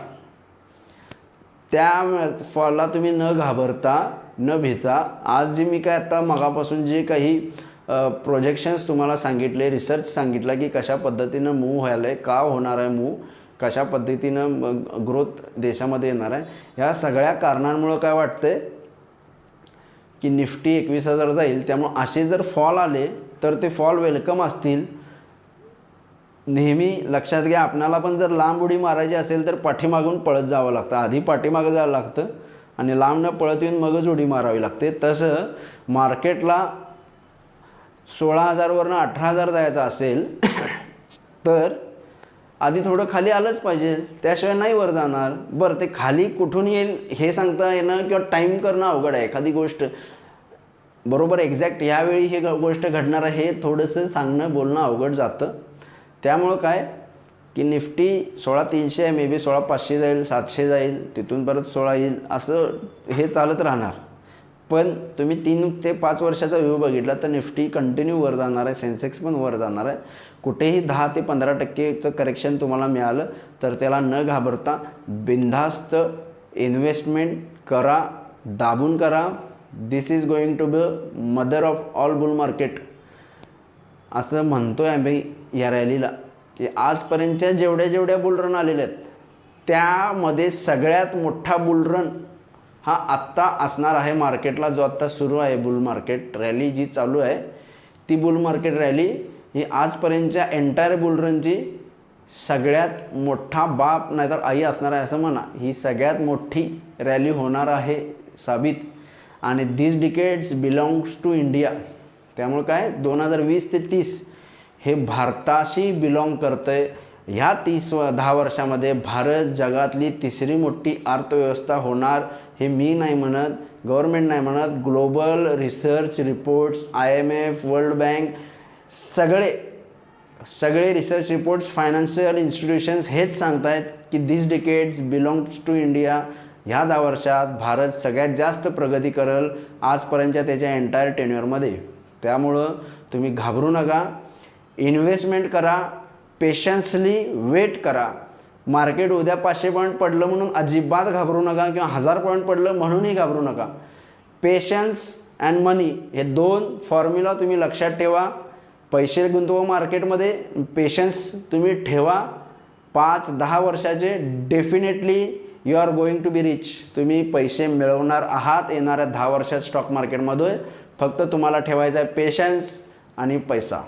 [SPEAKER 1] त्या फॉलला तुम्ही न घाबरता, न भिता, आज जे मी काय आता मगापासून जे काही प्रोजेक्शन्स तुम्हाला सांगितले, रिसर्च सांगितला की कशा पद्धतीनं मूव्ह व्हायला आहे, का होणार आहे मूव्ह, कशा पद्धतीनं ग्रोथ देशामध्ये येणार आहे, ह्या सगळ्या कारणांमुळं काय वाटतंय की निफ्टी 21,000 जाईल. त्यामुळं असे जर फॉल आले तर ते फॉल वेलकम असतील. नेहमी लक्षात घ्या, आपणाला पण जर लांब उडी मारायची असेल तर पाठीमागून पळत जावं लागतं. आधी पाठीमागं जावं लागतं आणि लांब न पळत येऊन मगच उडी मारावी लागते. तसं मार्केटला 16,000वरनं 18,000 जायचं असेल तर आधी थोडं खाली आलंच पाहिजे, त्याशिवाय नाही वर जाणार. बरं, ते खाली कुठून येईल हे सांगता येणं किंवा टाईम करणं अवघड आहे. एखादी गोष्ट बरोबर एक्झॅक्ट यावेळी ही गोष्ट घडणार आहे हे थोडंसं सांगणं, बोलणं अवघड जातं. त्यामुळं काय की निफ्टी 16,300 आहे, मे बी 16,500 जाईल, 700 जाईल, तिथून परत 16 येईल, असं हे चालत राहणार. पण तुम्ही 3 ते 5 वर्षाचा व्ह्यू बघितला तर निफ्टी कंटिन्यू वर जाणार आहे, सेन्सेक्स पण वर जाणार आहे. कुठेही 10 ते 15%चं करेक्शन तुम्हाला मिळालं तर त्याला न घाबरता बिनधास्त इन्व्हेस्टमेंट करा, दाबून करा. This is going to be mother of all bull market असं म्हणतोय आम्ही या रॅलीला. की आजपर्यंतच्या जेवढ्या बुल रन आलेले आहेत त्यामध्ये सगळ्यात मोठा बुल रन हा आत्ता असणार आहे मार्केटला. जो आत्ता सुरू आहे बुल मार्केट रॅली जी चालू आहे, ती बुल मार्केट रॅली ही आजपर्यंतच्या एंटायर बुल रनची सगळ्यात मोठा बाप नाहीतर आई असणार आहे असं म्हणा. ही सगळ्यात मोठी रॅली होणार आहे साबित. आणि दिस डिकेड्स बिलॉंग्स टू इंडिया. त्यामुळे काय 2020 ते 30 हे भारताशी बिलॉंग करतं आहे. ह्या 10 वर्षामध्ये भारत जगातली 3री मोठी अर्थव्यवस्था होणार. हे मी नाही म्हणत, गव्हर्नमेंट नाही म्हणत, global research reports, IMF, world bank, सगळे रिसर्च रिपोर्ट्स, फायनान्शियल इन्स्टिट्यूशन्स हेच सांगत आहेत की दिस डिकेड्स बिलॉंग्स टू इंडिया. ह्या 10 वर्षात भारत सगळ्यात जास्त प्रगती करेल आजपर्यंतच्या त्याच्या एंटायर टेन्युअरमध्ये. त्यामुळं तुम्ही घाबरू नका, इन्व्हेस्टमेंट करा, पेशन्सली वेट करा. मार्केट उद्या 500 पॉईंट पडलं म्हणून अजिबात घाबरू नका किंवा 1000 पॉईंट पडलं म्हणूनही घाबरू नका. पेशन्स अँड मनी हे 2 फॉर्म्युला तुम्ही लक्षात ठेवा. पैसे गुंतवा मार्केटमध्ये, पेशन्स तुम्ही ठेवा. 5-10 वर्षाचे definitely you are going to be rich. तुम्ही पैसे मिळवणार आहात येणाऱ्या 10 वर्षात स्टॉक मार्केटमध्ये. फक्त तुम्हाला ठेवायचं आहे पेशन्स आणि पैसा.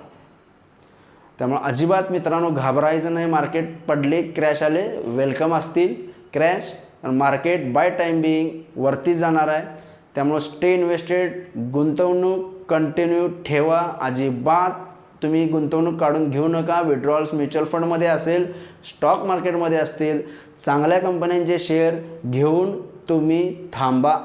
[SPEAKER 1] त्यामुळे अजिबात मित्रांनो घाबरायचं नाही. मार्केट पडले, क्रॅश आले, वेलकम असतील crash. Market by time being वरती जाणार आहे. त्यामुळं स्टे इन्व्हेस्टेड, गुंतवणूक कंटिन्यू ठेवा. अजिबात तुम्ही गुंतवणूक काढून घेऊ नका. विड्रॉल्स म्युच्युअल फंडमध्ये असेल, स्टॉक मार्केटमध्ये असतील, चांगल्या कंपन्यांचे शेअर घेऊन तुम्ही थांबा.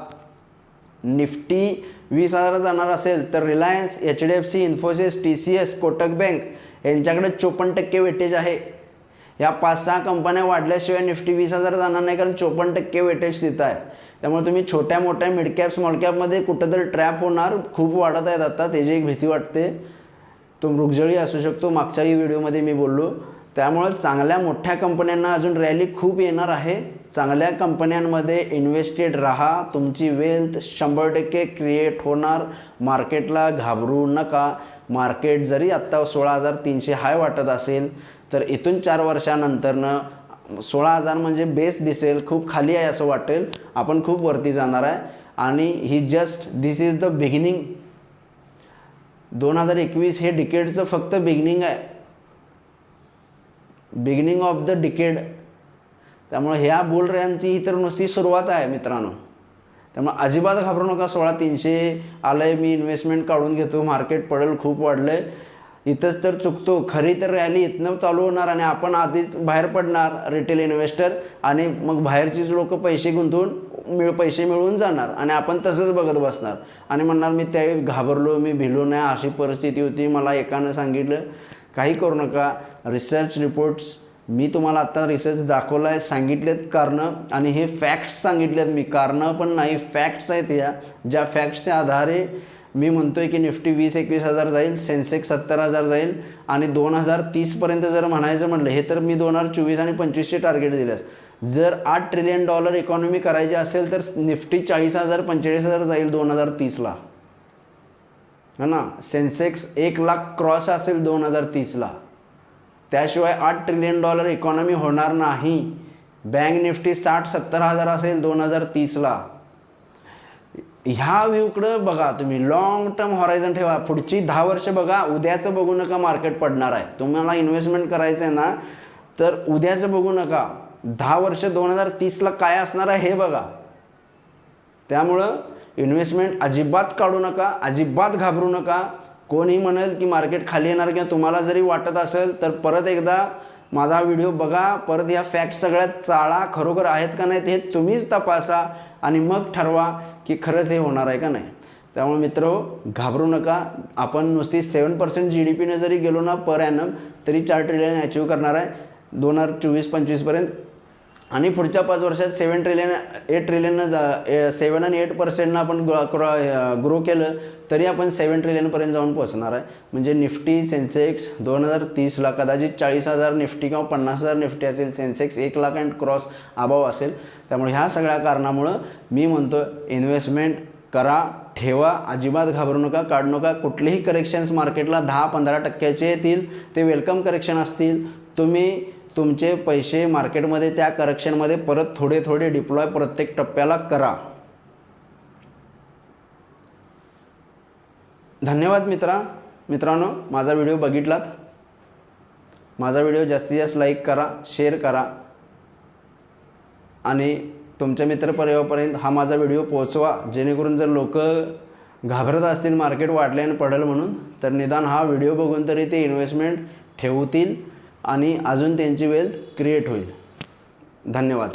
[SPEAKER 1] निफ्टी 20,000 जाणार असेल तर Reliance, HDFC, Infosys, TCS, Kotak bank यांच्याकडे 54% वेटेज आहे. या 5-6 कंपन्या वाढल्याशिवाय निफ्टी 20,000 जाणार नाही, कारण 54% वेटेज तिथं आहे. त्यामुळे तुम्ही छोट्या मोठ्या मिडकॅप स्मॉल कॅपमध्ये कुठंतरी ट्रॅप होणार. खूप वाढत आहेत आता, त्याची एक भीती वाटते. तो मृगजळी असू शकतो. मागच्याही व्हिडिओमध्ये मी बोललो त्यामुळं चांगल्या मोठ्या कंपन्यांना अजून रॅली खूप येणार आहे. चांगल्या कंपन्यांमध्ये इन्व्हेस्टेड राहा. तुमची वेल्थ 100% क्रिएट होणार. मार्केटला घाबरू नका. मार्केट जरी आत्ता 16,300 हाय वाटत असेल तर इथून 4 वर्षानंतरनं 16,000 म्हणजे बेस दिसेल, खूप खाली आहे असं वाटेल, आपण खूप वरती जाणार आहे. आणि दिस इज द बिगिनिंग. 2021 हे डिकेडचं फक्त बिगिनिंग आहे, बिगिनिंग ऑफ द डिकेड. त्यामुळे ह्या बुल रनची ही तर नुसती सुरुवात आहे मित्रांनो. त्यामुळे अजिबात घाबरू नका. 16,300 आलं आहे, मी इन्व्हेस्टमेंट काढून घेतो, मार्केट पडेल, खूप वाढलं आहे, इथंच तर चुकतो. खरी तर रॅली इथनं चालू होणार आणि आपण आधीच बाहेर पडणार रिटेल इन्व्हेस्टर, आणि मग बाहेरचीच लोक पैसे गुंतवून पैसे मिळवून जाणार आणि आपण तसंच बघत बसणार आणि म्हणणार मी त्यावेळी घाबरलो, मी भिलो नाही, अशी परिस्थिती होती, मला एकानं सांगितलं. काही करू नका. रिसर्च रिपोर्ट्स मी तुम्हाला आता रिसर्च दाखवला आहे, सांगितलेत कारणं, आणि हे फॅक्ट्स सांगितलेत मी, कारणं पण नाही, फॅक्ट्स आहेत. ज्या फॅक्ट्सच्या आधारे मी म्हणतो आहे की निफ्टी 20-21 जाईल, सेन्सेक्स 70,000 जाईल, आणि 2030पर्यंत जर म्हणायचं म्हटलं, हे तर मी 2024 आणि 25चे टार्गेट दिल्यास, जर $8 ट्रिलियन इकॉनॉमी करायची असेल तर निफ्टी 40,000-45,000 जाईल 2030ला, है ना. सेन्सेक्स 1,00,000 क्रॉस असेल 2030ला. त्याशिवाय $8 ट्रिलियन इकॉनॉमी होणार नाही. बँक निफ्टी 60-70,000 असेल 2030ला. ह्या व्ह्यूकडं बघा तुम्ही, लॉंग टर्म हॉरायझन ठेवा. पुढची 10 वर्ष बघा. उद्याचं बघू नका मार्केट पडणार आहे. तुम्हाला इन्व्हेस्टमेंट करायचं आहे ना, तर उद्याचं बघू नका. 10 वर्ष 2030ला काय असणार आहे हे बघा. त्यामुळं इन्व्हेस्टमेंट अजिबात काढू नका, अजिबात घाबरू नका. कोणी म्हणेल की मार्केट खाली येणार किंवा तुम्हाला जरी वाटत असेल तर परत एकदा माझा व्हिडिओ बघा, परत ह्या फॅक्ट सगळ्यात चाळा, खरोखर आहेत का नाहीत हे तुम्हीच तपासा आणि मग ठरवा की खरंच हे होणार आहे का नाही. त्यामुळे मित्रहो, घाबरू नका. आपण नुसती 7% GDPने जरी गेलो ना पर ॲनम, तरी 4 ट्रिलियन अचीव करणार आहे 2024-25पर्यंत. आणि पुढच्या 5 वर्षात 7 ट्रिलियन 8 ट्रिलियन 7 आणि 8% आपण ग्रो केलं तरी आपण 7 ट्रिलियनपर्यंत जाऊन पोहोचणार आहे. म्हणजे निफ्टी सेन्सेक्स 2030ला कदाचित 40,000 निफ्टी किंवा 50,000 निफ्टी असेल, सेन्सेक्स 1,00,000 अँड क्रॉस अबाव असेल. त्यामुळे ह्या सगळ्या कारणामुळं मी म्हणतो इन्व्हेस्टमेंट करा, ठेवा, अजिबात घाबरू नका, काढू नका. कुठलेही करेक्शन्स मार्केटला 10-15% येतील, ते वेलकम करेक्शन असतील. तुम्ही तुमचे पैसे मार्केटमध्ये त्या करेक्शनमध्ये परत थोडे थोडे डिप्लॉय प्रत्येक टप्प्याला करा. धन्यवाद मित्रांनो, माझा व्हिडिओ बघितलात. माझा व्हिडिओ जास्तीत जास्त लाईक करा, शेअर करा आणि तुमच्या मित्रपरिवारापर्यंत हा माझा व्हिडिओ पोहोचवा, जेणेकरून जर लोक घाबरत असतील मार्केट वाढले आणि पडेल म्हणून, तर निदान हा व्हिडिओ बघून तरी ते इन्व्हेस्टमेंट ठेवतील आणि अजून त्यांची वेल्थ क्रिएट होईल. धन्यवाद.